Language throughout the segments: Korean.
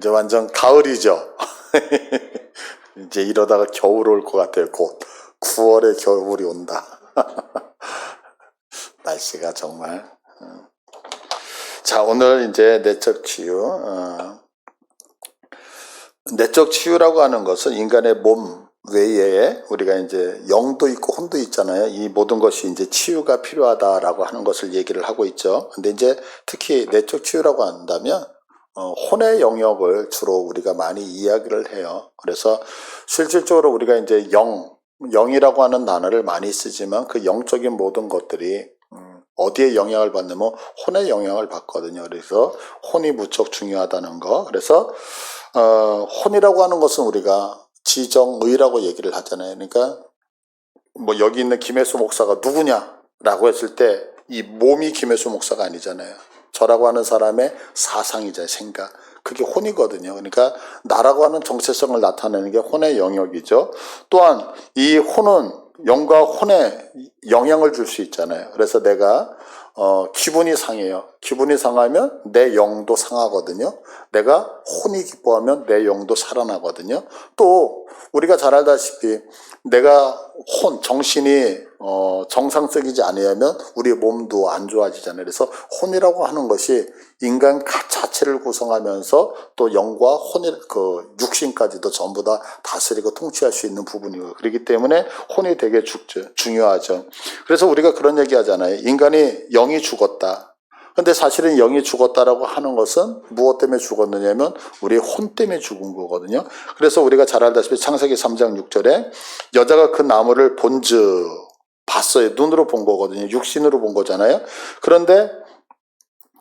이제 완전 가을이죠. 이제 이러다가 겨울 올 것 같아요. 곧 9월에 겨울이 온다. 날씨가 정말. 자, 오늘 이제 내적 치유. 내적 치유라고 하는 것은 인간의 몸 외에 우리가 이제 영도 있고 혼도 있잖아요. 이 모든 것이 이제 치유가 필요하다라고 하는 것을 얘기를 하고 있죠. 근데 이제 특히 내적 치유라고 한다면 혼의 영역을 주로 우리가 많이 이야기를 해요. 그래서 실질적으로 우리가 이제 영이라고 하는 단어를 많이 쓰지만 그 영적인 모든 것들이 어디에 영향을 받냐면 혼의 영향을 받거든요. 그래서 혼이 무척 중요하다는 거. 그래서 혼이라고 하는 것은 우리가 지정의라고 얘기를 하잖아요. 그러니까 뭐 여기 있는 김혜수 목사가 누구냐라고 했을 때 이 몸이 김혜수 목사가 아니잖아요. 저라고 하는 사람의 사상이자 생각, 그게 혼이거든요. 그러니까 나라고 하는 정체성을 나타내는 게 혼의 영역이죠. 또한 이 혼은 영과 혼에 영향을 줄 수 있잖아요. 그래서 내가 기분이 상해요. 기분이 상하면 내 영도 상하거든요. 내가 혼이 기뻐하면 내 영도 살아나거든요. 또 우리가 잘 알다시피 내가 정신이 정상적이지 않으면 우리 몸도 안 좋아지잖아요. 그래서 혼이라고 하는 것이 인간 자체를 구성하면서 또 영과 혼의 그 육신까지도 전부 다 다스리고 통치할 수 있는 부분이고, 그렇기 때문에 혼이 되게 중요하죠. 그래서 우리가 그런 얘기 하잖아요. 인간이 영이 죽었다. 근데 사실은 영이 죽었다라고 하는 것은 무엇 때문에 죽었느냐면 우리 혼 때문에 죽은 거거든요. 그래서 우리가 잘 알다시피 창세기 3장 6절에 여자가 그 나무를 봤어요. 눈으로 본 거거든요. 육신으로 본 거잖아요. 그런데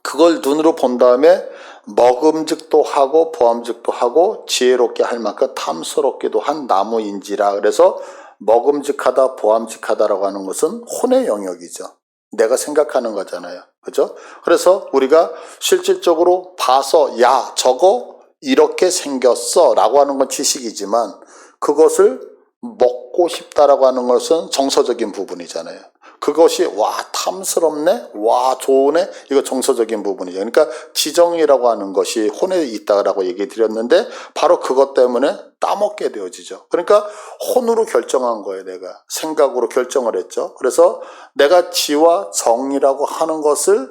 그걸 눈으로 본 다음에 먹음직도 하고 보암직도 하고 지혜롭게 할 만큼 탐스럽기도 한 나무인지라. 그래서 먹음직하다 보암직하다라고 하는 것은 혼의 영역이죠. 내가 생각하는 거잖아요. 그죠? 그래서 우리가 실질적으로 봐서 야 저거 이렇게 생겼어 라고 하는 건 지식이지만 그것을 먹고 싶다라고 하는 것은 정서적인 부분이잖아요. 그것이 와 탐스럽네, 와 좋으네, 이거 정서적인 부분이죠. 그러니까 지정이라고 하는 것이 혼에 있다라고 얘기 드렸는데 바로 그것 때문에 따먹게 되어지죠. 그러니까 혼으로 결정한 거예요. 내가 생각으로 결정을 했죠. 그래서 내가 지와 정이라고 하는 것을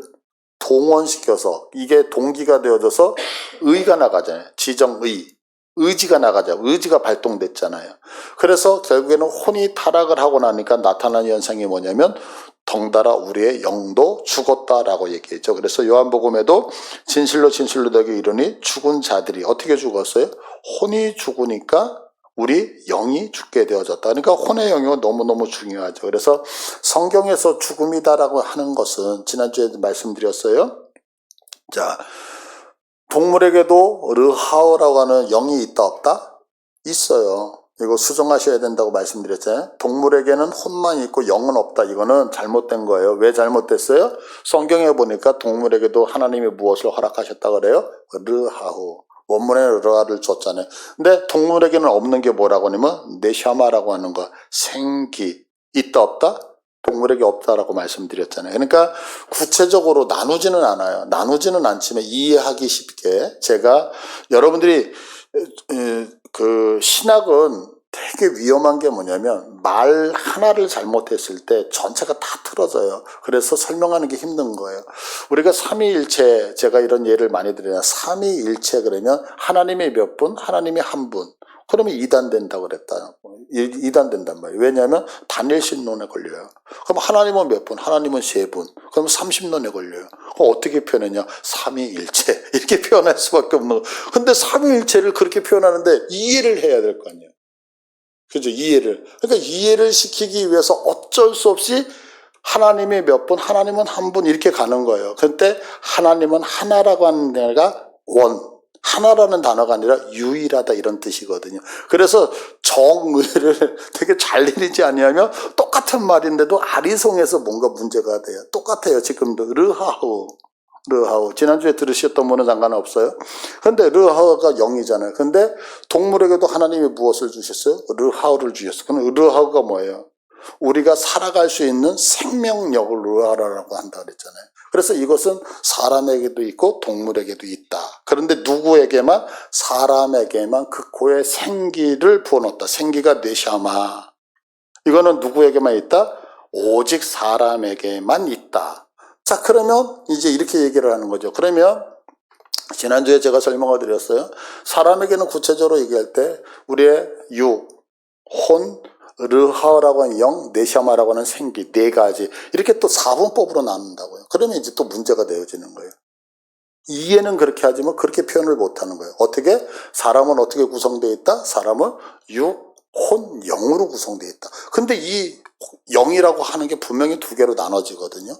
동원시켜서 이게 동기가 되어져서 의가 나가잖아요. 지정의, 의지가 나가죠. 의지가 발동됐잖아요. 그래서 결국에는 혼이 타락을 하고 나니까 나타나는 현상이 뭐냐면 덩달아 우리의 영도 죽었다라고 얘기했죠. 그래서 요한복음에도 진실로 진실로 너에게 이르니 죽은 자들이 어떻게 죽었어요? 혼이 죽으니까 우리 영이 죽게 되어졌다. 그러니까 혼의 영역은 너무너무 중요하죠. 그래서 성경에서 죽음이다라고 하는 것은 지난주에 말씀드렸어요. 자, 동물에게도 르하오라고 하는 영이 있다 없다? 있어요. 이거 수정하셔야 된다고 말씀드렸잖아요. 동물에게는 혼만 있고 영은 없다. 이거는 잘못된 거예요. 왜 잘못됐어요? 성경에 보니까 동물에게도 하나님이 무엇을 허락하셨다 그래요? 르하오. 원문에 르하를 줬잖아요. 근데 동물에게는 없는 게 뭐라고 하냐면 네샤마라고 하는 거, 생기. 있다 없다? 동물에게 없다라고 말씀드렸잖아요. 그러니까 구체적으로 나누지는 않아요. 나누지는 않지만 이해하기 쉽게 제가 여러분들이 그 신학은 되게 위험한 게 뭐냐면 말 하나를 잘못했을 때 전체가 다 틀어져요. 그래서 설명하는 게 힘든 거예요. 우리가 삼위일체, 제가 이런 예를 많이 드려요. 삼위일체 그러면 하나님이 몇 분, 하나님이 한 분. 그러면 이단된다고 그랬다. 이단된단 말이에요. 왜냐하면 단일신론에 걸려요. 그럼 하나님은 몇 분? 하나님은 세 분. 그럼 30논에 걸려요. 그럼 어떻게 표현했냐? 삼위일체. 이렇게 표현할 수밖에 없는 거예요. 근데 삼위일체를 그렇게 표현하는데 이해를 해야 될 거 아니에요. 그죠? 이해를. 그러니까 이해를 시키기 위해서 어쩔 수 없이 하나님이 몇 분, 하나님은 한 분 이렇게 가는 거예요. 그런데 하나님은 하나라고 하는 데가 하나라는 단어가 아니라 유일하다 이런 뜻이거든요. 그래서 정의를 되게 잘 내리지 아니하면 똑같은 말인데도 아리송해서 뭔가 문제가 돼요. 똑같아요. 지금도 르하우. 지난주에 들으셨던 분은 상관없어요. 근데 르하우가 영이잖아요. 근데 동물에게도 하나님이 무엇을 주셨어요? 르하우를 주셨어요. 그럼 르하우가 뭐예요? 우리가 살아갈 수 있는 생명력을 르하라고 한다 그랬잖아요. 그래서 이것은 사람에게도 있고 동물에게도 있다. 그런데 누구에게만? 사람에게만 그 고의 생기를 부어놓았다. 생기가 네샤마. 이거는 누구에게만 있다? 오직 사람에게만 있다. 자, 그러면 이제 이렇게 얘기를 하는 거죠. 그러면 지난주에 제가 설명을 드렸어요. 사람에게는 구체적으로 얘기할 때 우리의 육, 혼, 르하라고 하는 영, 네샤마라고 하는 생기, 네 가지 이렇게 또 사분법으로 나눈다고요. 그러면 이제 또 문제가 되어지는 거예요. 이해는 그렇게 하지만 그렇게 표현을 못하는 거예요. 어떻게? 사람은 어떻게 구성되어 있다? 사람은 육, 혼, 영으로 구성되어 있다. 근데 이 영이라고 하는 게 분명히 두 개로 나눠지거든요.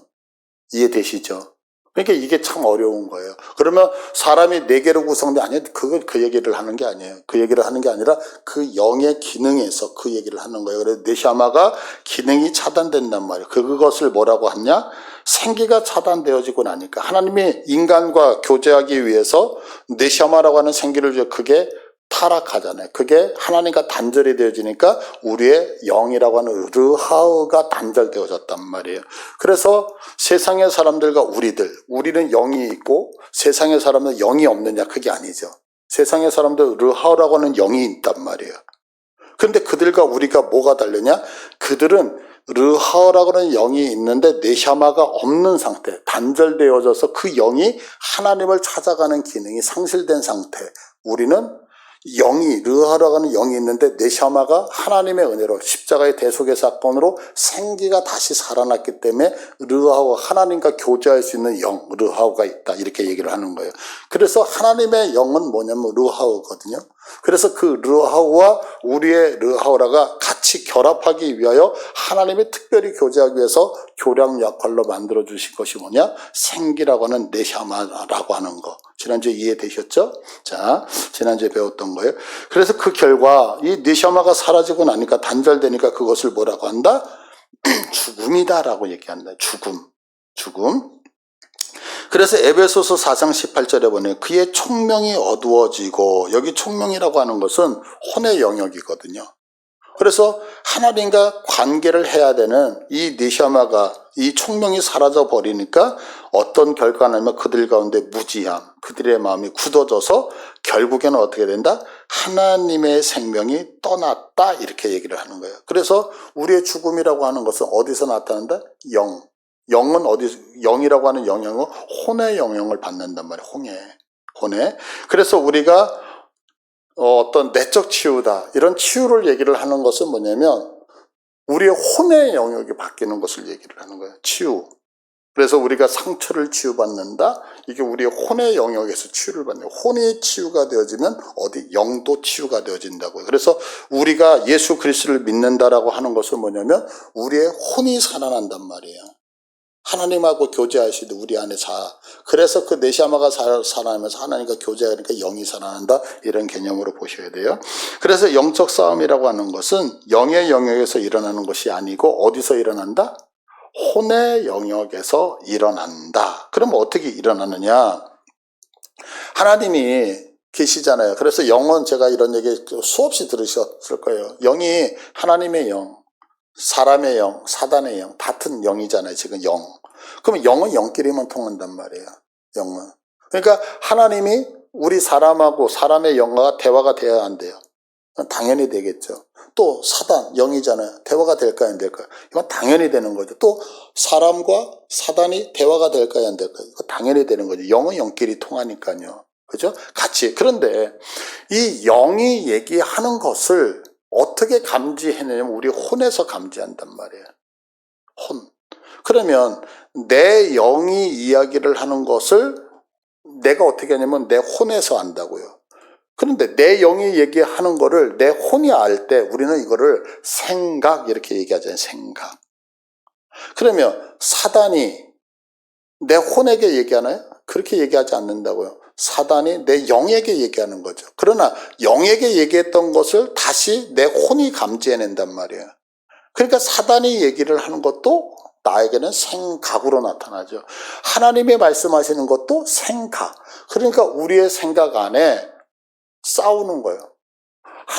이해되시죠? 그러니까 이게 참 어려운 거예요. 그러면 사람이 네 개로 구성돼 아니에요. 그건 그 얘기를 하는 게 아니에요. 그 얘기를 하는 게 아니라 그 영의 기능에서 그 얘기를 하는 거예요. 그래서 네샤마가 기능이 차단된단 말이에요. 그것을 뭐라고 하냐? 생기가 차단되어지고 나니까 하나님이 인간과 교제하기 위해서 네샤마라고 하는 생기를 줘. 그게 타락하잖아요. 그게 하나님과 단절이 되어지니까 우리의 영이라고 하는 르하우가 단절되어졌단 말이에요. 그래서 세상의 사람들과 우리는 영이 있고 세상의 사람은 영이 없느냐? 그게 아니죠. 세상의 사람들 르하우라고 하는 영이 있단 말이에요. 근데 그들과 우리가 뭐가 다르냐? 그들은 르하우라고 하는 영이 있는데 네샤마가 없는 상태, 단절되어져서 그 영이 하나님을 찾아가는 기능이 상실된 상태. 우리는 영이, 르하라고 하는 영이 있는데 네샤마가 하나님의 은혜로 십자가의 대속의 사건으로 생기가 다시 살아났기 때문에 르하와 하나님과 교제할 수 있는 영, 르하우가 있다. 이렇게 얘기를 하는 거예요. 그래서 하나님의 영은 뭐냐면 르하우거든요. 그래서 그 르하우와 우리의 르하우라가 같이 결합하기 위하여 하나님이 특별히 교제하기 위해서 교량 역할로 만들어 주신 것이 뭐냐? 생기라고 하는 네샤마라고 하는 거. 지난주에 이해되셨죠? 자, 지난주에 배웠던 거예요. 그래서 그 결과 이 네샤마가 사라지고 나니까 단절되니까 그것을 뭐라고 한다? 죽음이다라고 얘기한다. 죽음. 그래서 에베소서 4장 18절에 보면 그의 총명이 어두워지고, 여기 총명이라고 하는 것은 혼의 영역이거든요. 그래서 하나님과 관계를 해야 되는 이 네샤마가, 이 총명이 사라져 버리니까 어떤 결과냐면 그들 가운데 무지함, 그들의 마음이 굳어져서 결국에는 어떻게 된다? 하나님의 생명이 떠났다, 이렇게 얘기를 하는 거예요. 그래서 우리의 죽음이라고 하는 것은 어디서 나타난다? 영은 영이라고 하는 영역은 혼의 영역을 받는단 말이에요. 혼의. 그래서 우리가 어떤 내적 치유다, 이런 치유를 얘기를 하는 것은 뭐냐면 우리의 혼의 영역이 바뀌는 것을 얘기를 하는 거예요. 치유. 그래서 우리가 상처를 치유받는다, 이게 우리의 혼의 영역에서 치유를 받는 거예요. 혼이 치유가 되어지면 영도 치유가 되어진다고요. 그래서 우리가 예수 그리스도를 믿는다라고 하는 것은 뭐냐면 우리의 혼이 살아난단 말이에요. 하나님하고 교제하시듯 우리 안에 그래서 그 네샤마가 살아나면서 하나님과 교제하니까 영이 살아난다, 이런 개념으로 보셔야 돼요. 그래서 영적 싸움이라고 하는 것은 영의 영역에서 일어나는 것이 아니고 어디서 일어난다? 혼의 영역에서 일어난다. 그럼 어떻게 일어나느냐? 하나님이 계시잖아요. 그래서 영은, 제가 이런 얘기 수없이 들으셨을 거예요. 영이 하나님의 영, 사람의 영, 사단의 영, 같은 영이잖아요. 지금 영. 그러면 영은 영끼리만 통한단 말이에요. 영은. 그러니까 하나님이 우리 사람하고 사람의 영과 대화가 돼야 안 돼요. 당연히 되겠죠. 또 사단, 영이잖아요. 대화가 될까요, 안 될까요? 이건 당연히 되는 거죠. 또 사람과 사단이 대화가 될까요, 안 될까요? 이거 당연히 되는 거죠. 영은 영끼리 통하니까요. 그죠? 같이. 그런데 이 영이 얘기하는 것을 어떻게 감지해내냐면 우리 혼에서 감지한단 말이에요. 혼. 그러면 내 영이 이야기를 하는 것을 내가 어떻게 하냐면 내 혼에서 안다고요. 그런데 내 영이 얘기하는 거를 내 혼이 알 때 우리는 이거를 생각, 이렇게 얘기하잖아요. 생각. 그러면 사단이 내 혼에게 얘기하나요? 그렇게 얘기하지 않는다고요. 사단이 내 영에게 얘기하는 거죠. 그러나 영에게 얘기했던 것을 다시 내 혼이 감지해낸단 말이에요. 그러니까 사단이 얘기를 하는 것도 나에게는 생각으로 나타나죠. 하나님이 말씀하시는 것도 생각. 그러니까 우리의 생각 안에 싸우는 거예요.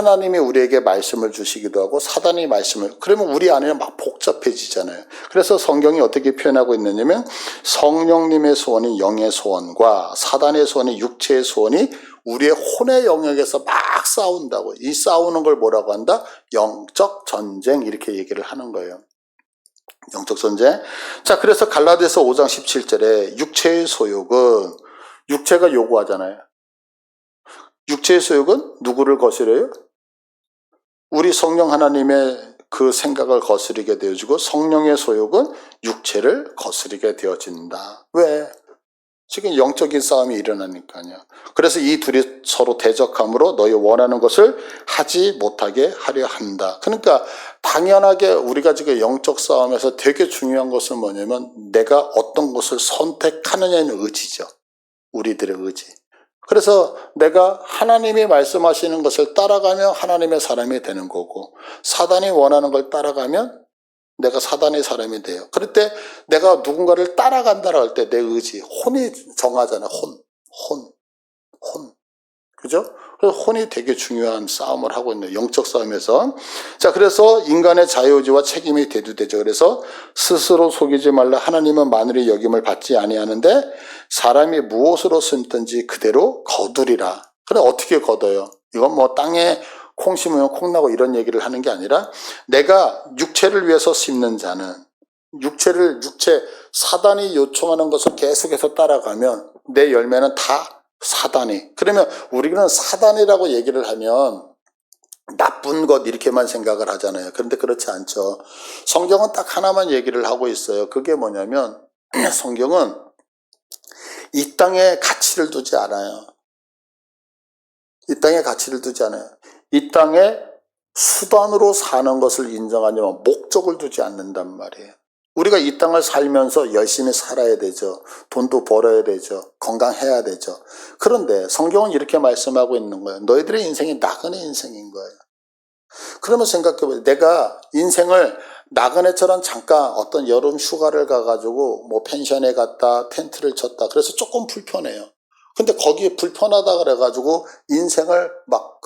하나님이 우리에게 말씀을 주시기도 하고 사단이 말씀을, 그러면 우리 안에는 막 복잡해지잖아요. 그래서 성경이 어떻게 표현하고 있느냐면 성령님의 소원이 영의 소원과 사단의 소원이 육체의 소원이 우리의 혼의 영역에서 막 싸운다고. 이 싸우는 걸 뭐라고 한다? 영적 전쟁, 이렇게 얘기를 하는 거예요. 영적 전쟁. 자, 그래서 갈라디아서 5장 17절에 육체의 소욕은, 육체가 요구하잖아요. 육체의 소욕은 누구를 거스려요? 우리 성령 하나님의 그 생각을 거스르게 되어지고, 성령의 소욕은 육체를 거스르게 되어진다. 왜? 지금 영적인 싸움이 일어나니까요. 그래서 이 둘이 서로 대적함으로 너희 원하는 것을 하지 못하게 하려 한다. 그러니까 당연하게 우리가 지금 영적 싸움에서 되게 중요한 것은 뭐냐면 내가 어떤 것을 선택하느냐는 의지죠. 우리들의 의지. 그래서 내가 하나님이 말씀하시는 것을 따라가면 하나님의 사람이 되는 거고, 사단이 원하는 걸 따라가면 내가 사단의 사람이 돼요. 그럴 때 내가 누군가를 따라간다고 할 때 내 의지, 혼이 정하잖아. 혼. 그죠? 그래서 혼이 되게 중요한 싸움을 하고 있는 영적 싸움에서. 자, 그래서 인간의 자유의지와 책임이 대두되죠. 그래서 스스로 속이지 말라. 하나님은 마늘의 여김을 받지 아니하는데 사람이 무엇으로 심든지 그대로 거두리라. 그래, 어떻게 거둬요? 이건 뭐 땅에 콩 심으면 콩 나고 이런 얘기를 하는 게 아니라, 내가 육체를 위해서 심는 자는 육체 사단이 요청하는 것을 계속해서 따라가면 내 열매는 다 사단이. 그러면 우리는 사단이라고 얘기를 하면 나쁜 것 이렇게만 생각을 하잖아요. 그런데 그렇지 않죠. 성경은 딱 하나만 얘기를 하고 있어요. 그게 뭐냐면 성경은 이 땅에 가치를 두지 않아요. 이 땅에 가치를 두지 않아요. 이 땅에 수단으로 사는 것을 인정하지만 목적을 두지 않는단 말이에요. 우리가 이 땅을 살면서 열심히 살아야 되죠. 돈도 벌어야 되죠. 건강해야 되죠. 그런데 성경은 이렇게 말씀하고 있는 거예요. 너희들의 인생이 나그네 인생인 거예요. 그러면 생각해보세요. 내가 인생을 나그네처럼 잠깐 어떤 여름 휴가를 가가지고 뭐 펜션에 갔다 텐트를 쳤다. 그래서 조금 불편해요. 근데 거기에 불편하다 그래가지고 인생을 막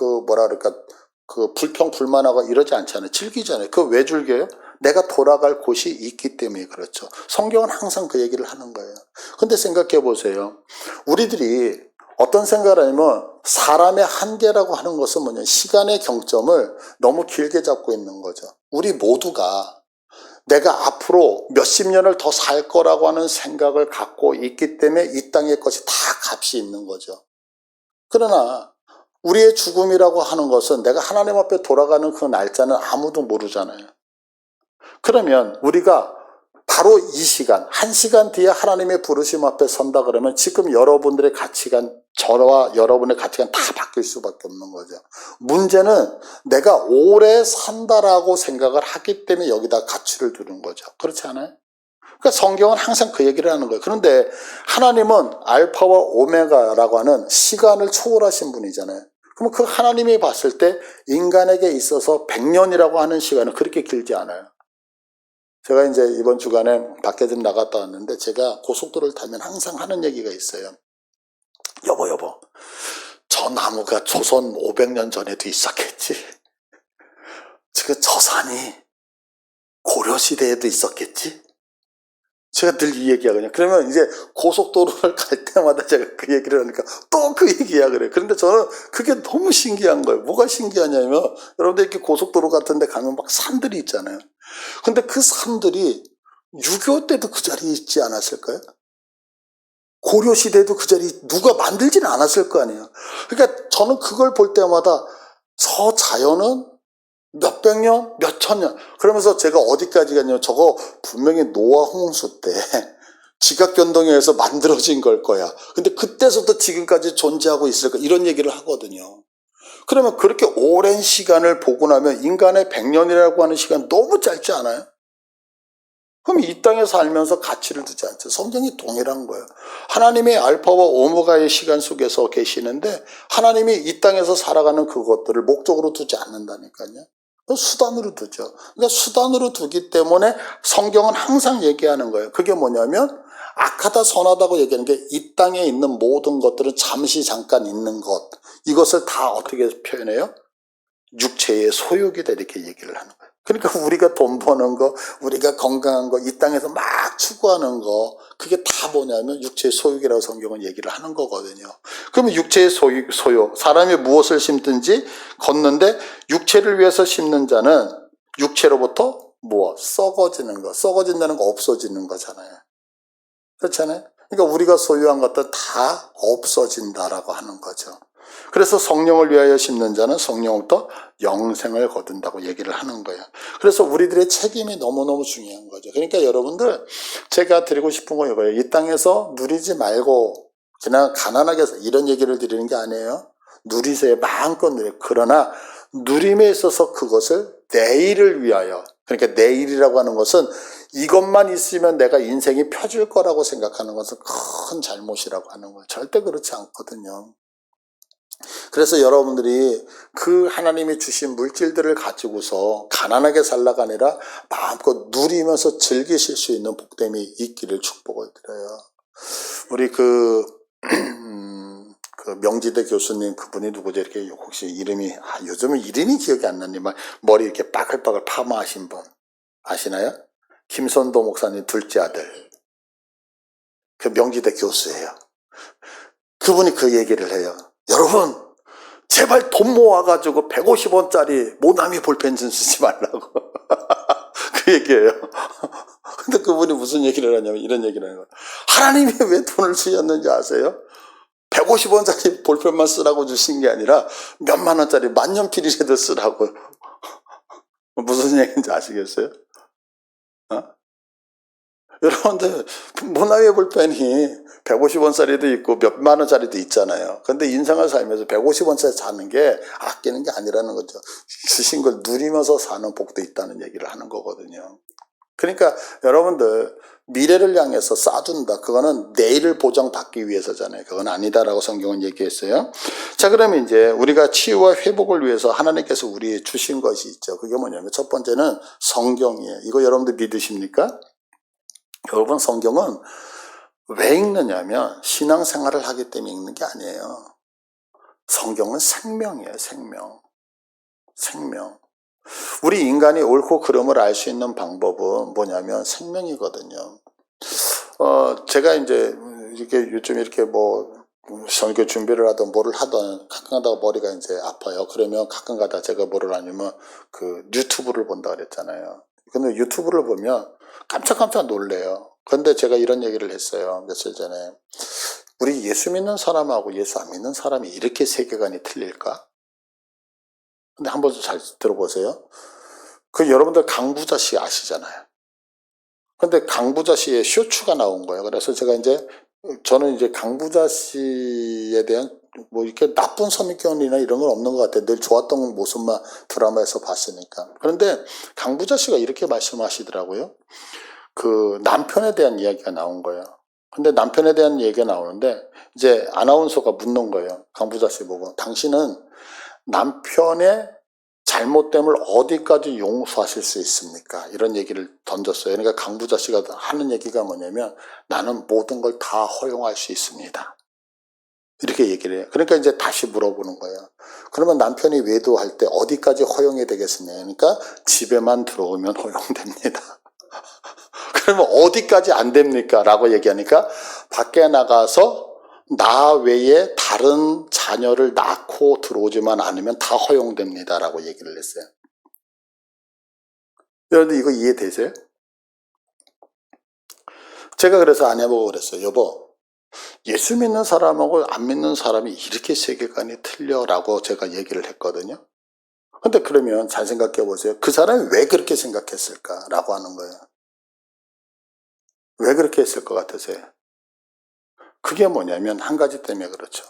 불평불만하고 이러지 않잖아요. 즐기잖아요. 그거 왜 즐겨요? 내가 돌아갈 곳이 있기 때문에 그렇죠. 성경은 항상 그 얘기를 하는 거예요. 근데 생각해 보세요. 우리들이 어떤 생각을 하냐면 사람의 한계라고 하는 것은 뭐냐, 시간의 경점을 너무 길게 잡고 있는 거죠. 우리 모두가 내가 앞으로 몇십 년을 더 살 거라고 하는 생각을 갖고 있기 때문에 이 땅의 것이 다 값이 있는 거죠. 그러나 우리의 죽음이라고 하는 것은 내가 하나님 앞에 돌아가는 그 날짜는 아무도 모르잖아요. 그러면 우리가 바로 이 시간, 1시간 뒤에 하나님의 부르심 앞에 선다 그러면 지금 여러분들의 가치관, 저와 여러분의 가치관 다 바뀔 수밖에 없는 거죠. 문제는 내가 오래 산다라고 생각을 하기 때문에 여기다 가치를 두는 거죠. 그렇지 않아요? 그러니까 성경은 항상 그 얘기를 하는 거예요. 그런데 하나님은 알파와 오메가라고 하는 시간을 초월하신 분이잖아요. 그럼 그 하나님이 봤을 때 인간에게 있어서 100년이라고 하는 시간은 그렇게 길지 않아요. 제가 이제 이번 주간에 밖에 좀 나갔다 왔는데 제가 고속도로를 타면 항상 하는 얘기가 있어요. 여보, 저 나무가 조선 500년 전에도 있었겠지. 지금 저 산이 고려시대에도 있었겠지. 제가 늘 이 얘기하거든요. 그러면 이제 고속도로를 갈 때마다 제가 그 얘기를 하니까 또 그 얘기야 그래요. 그런데 저는 그게 너무 신기한 거예요. 뭐가 신기하냐면 여러분들 이렇게 고속도로 같은 데 가면 막 산들이 있잖아요. 근데 그 산들이 6.25 때도 그 자리에 있지 않았을까요? 고려시대도 그 자리 누가 만들지는 않았을 거 아니에요. 그러니까 저는 그걸 볼 때마다 저 자연은 몇백 년, 몇천 년. 그러면서 제가 어디까지 갔냐면 저거 분명히 노아 홍수 때 지각변동에서 만들어진 걸 거야. 근데 그때서부터 지금까지 존재하고 있을 거야. 이런 얘기를 하거든요. 그러면 그렇게 오랜 시간을 보고 나면 인간의 100년이라고 하는 시간 너무 짧지 않아요? 그럼 이 땅에 살면서 가치를 두지 않죠. 성경이 동일한 거예요. 하나님의 알파와 오메가의 시간 속에서 계시는데 하나님이 이 땅에서 살아가는 그것들을 목적으로 두지 않는다니까요. 수단으로 두죠. 그러니까 수단으로 두기 때문에 성경은 항상 얘기하는 거예요. 그게 뭐냐면 악하다 선하다고 얘기하는 게 이 땅에 있는 모든 것들은 잠시 잠깐 있는 것. 이것을 다 어떻게 표현해요? 육체의 소욕이다 이렇게 얘기를 하는 거예요. 그러니까 우리가 돈 버는 거, 우리가 건강한 거, 이 땅에서 막 추구하는 거, 그게 다 뭐냐면 육체의 소욕이라고 성경은 얘기를 하는 거거든요. 그러면 육체의 소욕, 사람이 무엇을 심든지 걷는데 육체를 위해서 심는 자는 육체로부터 무엇? 썩어지는 거. 썩어진다는 거 없어지는 거잖아요. 그렇잖아요. 그러니까 우리가 소유한 것도 다 없어진다라고 하는 거죠. 그래서 성령을 위하여 심는 자는 성령부터 영생을 거둔다고 얘기를 하는 거예요. 그래서 우리들의 책임이 너무너무 중요한 거죠. 그러니까 여러분들, 제가 드리고 싶은 거 이거예요. 이 땅에서 누리지 말고 그냥 가난하게 해서 이런 얘기를 드리는 게 아니에요. 누리세요. 마음껏 누려요. 그러나 누림에 있어서 그것을 내일을 위하여, 그러니까 내일이라고 하는 것은 이것만 있으면 내가 인생이 펴질 거라고 생각하는 것은 큰 잘못이라고 하는 거예요. 절대 그렇지 않거든요. 그래서 여러분들이 그 하나님이 주신 물질들을 가지고서 가난하게 살라가 아니라 마음껏 누리면서 즐기실 수 있는 복됨이 있기를 축복을 드려요. 우리 그 명지대 교수님, 그분이 누구죠? 이렇게 혹시 이름이, 요즘은 이름이 기억이 안 나니, 막 머리 이렇게 빠글빠글 파마하신 분 아시나요? 김선도 목사님 둘째 아들. 그 명지대 교수예요. 그분이 그 얘기를 해요. 여러분, 제발 돈 모아가지고 150원짜리 모나미 볼펜 좀 쓰지 말라고. 그 얘기예요. 근데 그분이 무슨 얘기를 하냐면 이런 얘기를 하는 거예요. 하나님이 왜 돈을 주셨는지 아세요? 150원짜리 볼펜만 쓰라고 주신 게 아니라 몇만 원짜리 만년필이라도 쓰라고. 무슨 얘기인지 아시겠어요? 여러분들, 모나미 볼펜이 150원짜리도 있고 몇만 원짜리도 있잖아요. 근데 인생을 살면서 150원짜리 사는 게 아끼는 게 아니라는 거죠. 주신 걸 누리면서 사는 복도 있다는 얘기를 하는 거거든요. 그러니까 여러분들, 미래를 향해서 쌓아둔다. 그거는 내일을 보장받기 위해서잖아요. 그건 아니다라고 성경은 얘기했어요. 자, 그러면 이제 우리가 치유와 회복을 위해서 하나님께서 우리에 주신 것이 있죠. 그게 뭐냐면 첫 번째는 성경이에요. 이거 여러분들 믿으십니까? 여러분, 성경은 왜 읽느냐면 신앙생활을 하기 때문에 읽는 게 아니에요. 성경은 생명이에요. 생명. 우리 인간이 옳고 그름을 알 수 있는 방법은 뭐냐면 생명이거든요. 제가 이제 이렇게 요즘 이렇게 뭐 선교 준비를 하던 뭐를 하던 가끔 가다가 머리가 이제 아파요. 그러면 가끔 가다가 제가 뭐를 하냐면 그 유튜브를 본다 그랬잖아요. 근데 유튜브를 보면 깜짝깜짝 놀래요. 그런데 제가 이런 얘기를 했어요. 며칠 전에. 우리 예수 믿는 사람하고 예수 안 믿는 사람이 이렇게 세계관이 틀릴까? 근데 한번 잘 들어보세요. 그 여러분들 강부자 씨 아시잖아요. 근데 강부자 씨의 쇼츠가 나온 거예요. 그래서 제가 이제 저는 이제 강부자 씨에 대한 뭐 이렇게 나쁜 선입견이나 이런 건 없는 것 같아요. 늘 좋았던 모습만 드라마에서 봤으니까. 그런데 강부자 씨가 이렇게 말씀하시더라고요. 그 남편에 대한 이야기가 나온 거예요. 근데 남편에 대한 얘기가 나오는데 이제 아나운서가 묻는 거예요. 강부자 씨 보고. 당신은 남편의 잘못됨을 어디까지 용서하실 수 있습니까? 이런 얘기를 던졌어요. 그러니까 강부자 씨가 하는 얘기가 뭐냐면 나는 모든 걸 다 허용할 수 있습니다. 이렇게 얘기를 해요. 그러니까 이제 다시 물어보는 거예요. 그러면 남편이 외도할 때 어디까지 허용이 되겠습니까? 그러니까 집에만 들어오면 허용됩니다. 그러면 어디까지 안 됩니까? 라고 얘기하니까 밖에 나가서 나 외에 다른 자녀를 낳고 들어오지만 않으면 다 허용됩니다. 라고 얘기를 했어요. 여러분들 이거 이해되세요? 제가 그래서 아내보고 그랬어요. 여보, 예수 믿는 사람하고 안 믿는 사람이 이렇게 세계관이 틀려라고 제가 얘기를 했거든요. 근데 그러면 잘 생각해 보세요. 그 사람이 왜 그렇게 생각했을까라고 하는 거예요. 왜 그렇게 했을 것 같으세요? 그게 뭐냐면 한 가지 때문에 그렇죠.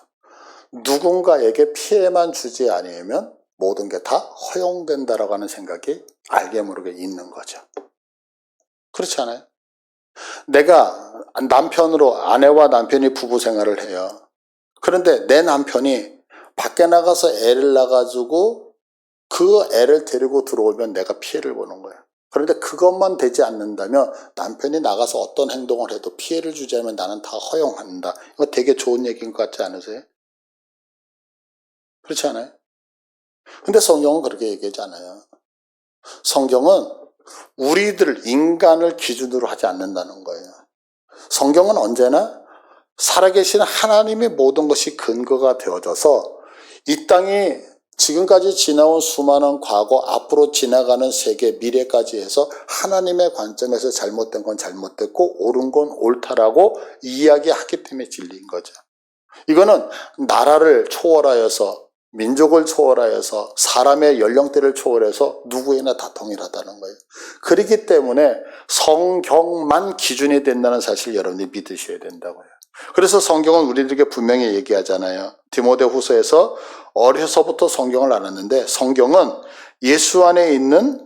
누군가에게 피해만 주지 않으면 모든 게 다 허용된다라고 하는 생각이 알게 모르게 있는 거죠. 그렇지 않아요? 내가 아내와 남편이 부부 생활을 해요. 그런데 내 남편이 밖에 나가서 애를 낳아가지고 그 애를 데리고 들어오면 내가 피해를 보는 거예요. 그런데 그것만 되지 않는다면 남편이 나가서 어떤 행동을 해도 피해를 주지 않으면 나는 다 허용한다. 이거 되게 좋은 얘기인 것 같지 않으세요? 그렇지 않아요? 근데 성경은 그렇게 얘기하지 않아요. 성경은 우리들 인간을 기준으로 하지 않는다는 거예요. 성경은 언제나 살아계신 하나님의 모든 것이 근거가 되어져서 이 땅이 지금까지 지나온 수많은 과거, 앞으로 지나가는 세계, 미래까지 해서 하나님의 관점에서 잘못된 건 잘못됐고 옳은 건 옳다라고 이야기하기 때문에 진리인 거죠. 이거는 나라를 초월하여서, 민족을 초월하여서, 사람의 연령대를 초월해서 누구에나 다 동일하다는 거예요. 그렇기 때문에 성경만 기준이 된다는 사실 여러분이 믿으셔야 된다고요. 그래서 성경은 우리들에게 분명히 얘기하잖아요. 디모데후서에서 어려서부터 성경을 알았는데 성경은 예수 안에 있는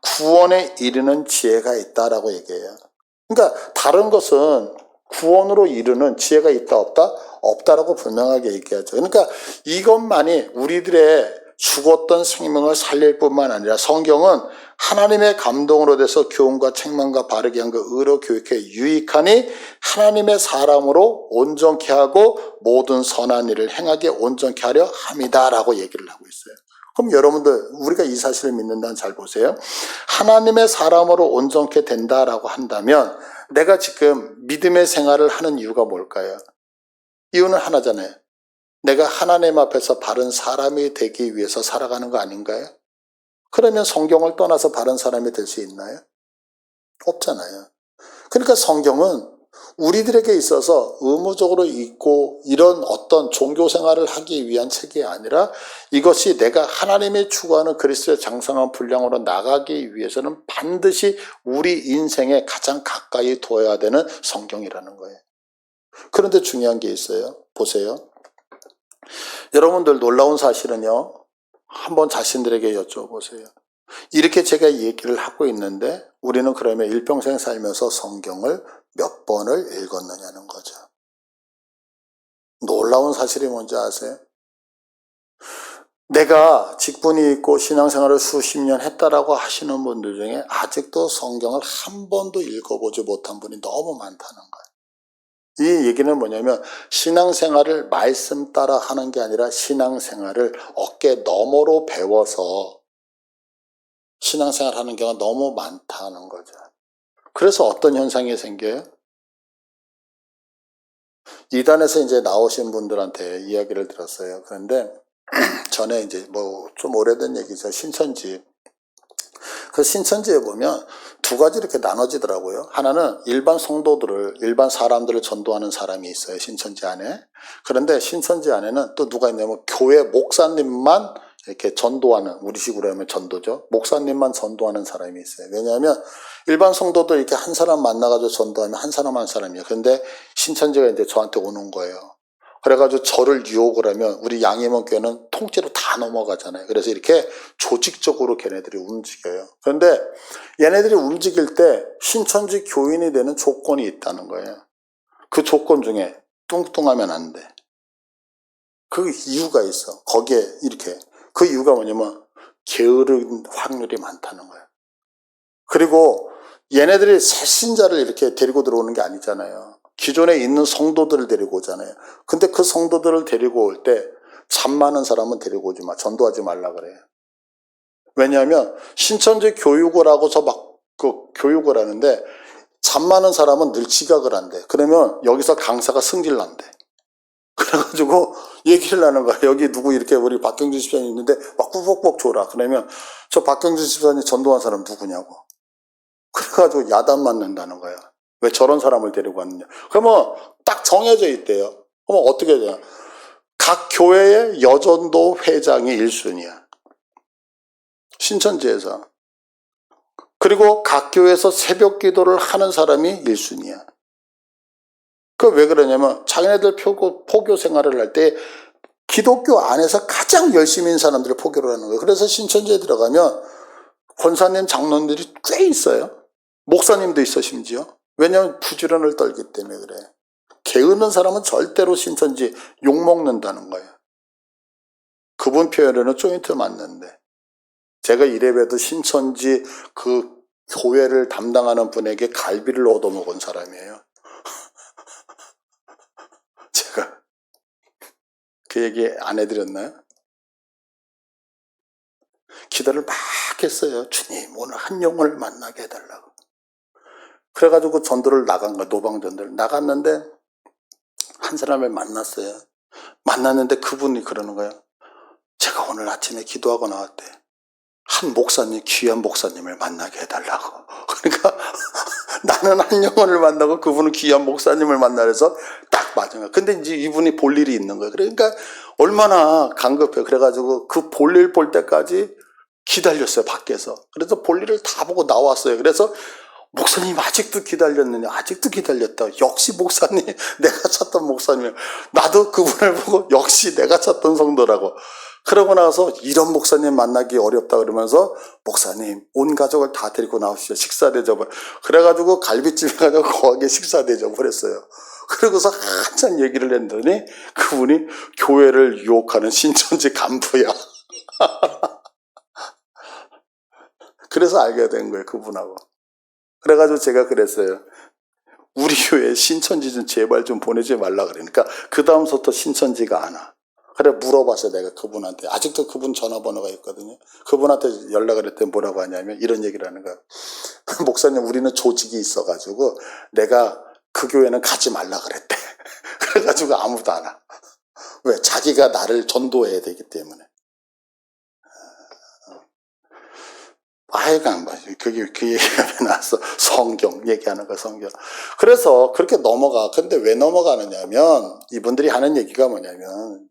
구원에 이르는 지혜가 있다라고 얘기해요. 그러니까 다른 것은 구원으로 이르는 지혜가 있다 없다? 없다라고 분명하게 얘기하죠. 그러니까 이것만이 우리들의 죽었던 생명을 살릴 뿐만 아니라 성경은 하나님의 감동으로 돼서 교훈과 책망과 바르게 한 그 의로 교육해 유익하니 하나님의 사람으로 온전케 하고 모든 선한 일을 행하게 온전케 하려 함이다라고 얘기를 하고 있어요. 그럼 여러분들 우리가 이 사실을 믿는다는 잘 보세요. 하나님의 사람으로 온전케 된다라고 한다면 내가 지금 믿음의 생활을 하는 이유가 뭘까요? 이유는 하나잖아요. 내가 하나님 앞에서 바른 사람이 되기 위해서 살아가는 거 아닌가요? 그러면 성경을 떠나서 바른 사람이 될 수 있나요? 없잖아요. 그러니까 성경은 우리들에게 있어서 의무적으로 읽고 이런 어떤 종교 생활을 하기 위한 책이 아니라 이것이 내가 하나님이 추구하는 그리스도의 장성한 분량으로 나가기 위해서는 반드시 우리 인생에 가장 가까이 둬야 되는 성경이라는 거예요. 그런데 중요한 게 있어요. 보세요. 여러분들 놀라운 사실은요. 한번 자신들에게 여쭤보세요. 이렇게 제가 얘기를 하고 있는데 우리는 그러면 일평생 살면서 성경을 몇 번을 읽었느냐는 거죠. 놀라운 사실이 뭔지 아세요? 내가 직분이 있고 신앙생활을 수십 년 했다라고 하시는 분들 중에 아직도 성경을 한 번도 읽어보지 못한 분이 너무 많다는 거예요. 이 얘기는 뭐냐면 신앙생활을 말씀 따라 하는 게 아니라 신앙생활을 어깨 너머로 배워서 신앙생활 하는 경우가 너무 많다는 거죠. 그래서 어떤 현상이 생겨요? 이단에서 이제 나오신 분들한테 이야기를 들었어요. 그런데 전에 이제 뭐 좀 오래된 얘기죠. 신천지. 그 신천지에 보면 두 가지 이렇게 나눠지더라고요. 하나는 일반 성도들을, 일반 사람들을 전도하는 사람이 있어요. 신천지 안에. 그런데 신천지 안에는 또 누가 있냐면 교회 목사님만 이렇게 전도하는, 우리식으로 하면 전도죠. 목사님만 전도하는 사람이 있어요. 왜냐하면 일반 성도들 이렇게 한 사람 만나가지고 전도하면 한 사람 한 사람이에요. 근데 신천지가 이제 저한테 오는 거예요. 그래가지고 저를 유혹을 하면 우리 양임원교회는 통째로 다 넘어가잖아요. 그래서 이렇게 조직적으로 걔네들이 움직여요. 그런데 얘네들이 움직일 때 신천지 교인이 되는 조건이 있다는 거예요. 그 조건 중에 뚱뚱하면 안 돼. 그 이유가 있어. 거기에 이렇게. 그 이유가 뭐냐면 게으른 확률이 많다는 거예요. 그리고 얘네들이 새 신자를 이렇게 데리고 들어오는 게 아니잖아요. 기존에 있는 성도들을 데리고 오잖아요. 근데 그 성도들을 데리고 올 때 잠 많은 사람은 데리고 오지 마. 전도하지 말라 그래요. 왜냐하면 신천지 교육을 하고서 막 그 교육을 하는데 잠 많은 사람은 늘 지각을 한대. 그러면 여기서 강사가 승질난대. 그래가지고 얘기를 하는 거야. 여기 누구 이렇게 우리 박경준 집사님 있는데 막 꾸벅꾸벅 줘라. 그러면 저 박경준 집사님 전도한 사람 누구냐고. 그래가지고 야단 맞는다는 거야. 왜 저런 사람을 데리고 왔느냐. 그러면 딱 정해져 있대요. 그러면 어떻게 해야 되냐. 각 교회의 여전도 회장이 1순위야. 신천지에서. 그리고 각 교회에서 새벽 기도를 하는 사람이 1순위야. 그 왜 그러냐면 자기네들 포교 생활을 할 때 기독교 안에서 가장 열심히 있는 사람들을 포교를 하는 거예요. 그래서 신천지에 들어가면 권사님, 장로님들이 꽤 있어요. 목사님도 있어 심지어. 왜냐하면 부지런을 떨기 때문에 그래. 게으른 사람은 절대로 신천지 욕먹는다는 거예요. 그분 표현에는 조인트 맞는데 제가 이래봬도 신천지 그 교회를 담당하는 분에게 갈비를 얻어먹은 사람이에요. 제가 그 얘기 안 해드렸나요? 기도를 막 했어요. 주님, 오늘 한 영혼을 만나게 해달라고. 그래가지고 전도를 나간 거야. 노방전도를 나갔는데 한 사람을 만났어요. 만났는데 그분이 그러는 거예요. 제가 오늘 아침에 기도하고 나왔대. 한 목사님, 귀한 목사님을 만나게 해달라고. 그러니까 나는 한 영혼을 만나고 그분은 귀한 목사님을 만나서 딱 맞은 거야. 근데 이제 이분이 볼 일이 있는 거예요. 그러니까 얼마나 간급해요. 그래가지고 그 볼일 볼 때까지 기다렸어요, 밖에서. 그래서 볼일을 다 보고 나왔어요. 그래서 목사님 아직도 기다렸느냐? 아직도 기다렸다. 역시 목사님, 내가 찾던 목사님. 나도 그분을 보고 역시 내가 찾던 성도라고. 그러고 나서 이런 목사님 만나기 어렵다 그러면서 목사님 온 가족을 다 데리고 나오시죠. 식사 대접을. 그래가지고 갈비집에 가서 거하게 식사 대접을 했어요. 그러고서 한참 얘기를 했더니 그분이 교회를 유혹하는 신천지 간부야. 그래서 알게 된 거예요, 그분하고. 그래가지고 제가 그랬어요. 우리 교회에 신천지 좀 제발 좀 보내지 말라 그러니까 그 다음부터 신천지가 안 와. 그래 물어봤어요, 내가 그분한테. 아직도 그분 전화번호가 있거든요. 그분한테 연락을 했더니 뭐라고 하냐면 이런 얘기를 하는 거야. 목사님, 우리는 조직이 있어가지고 내가 그 교회는 가지 말라 그랬대. 그래가지고 아무도 안 와. 왜? 자기가 나를 전도해야 되기 때문에. 하여간 그 얘기가 왜 나왔어? 성경 얘기하는 거, 성경. 그래서 그렇게 넘어가. 근데 왜 넘어가느냐면 이분들이 하는 얘기가 뭐냐면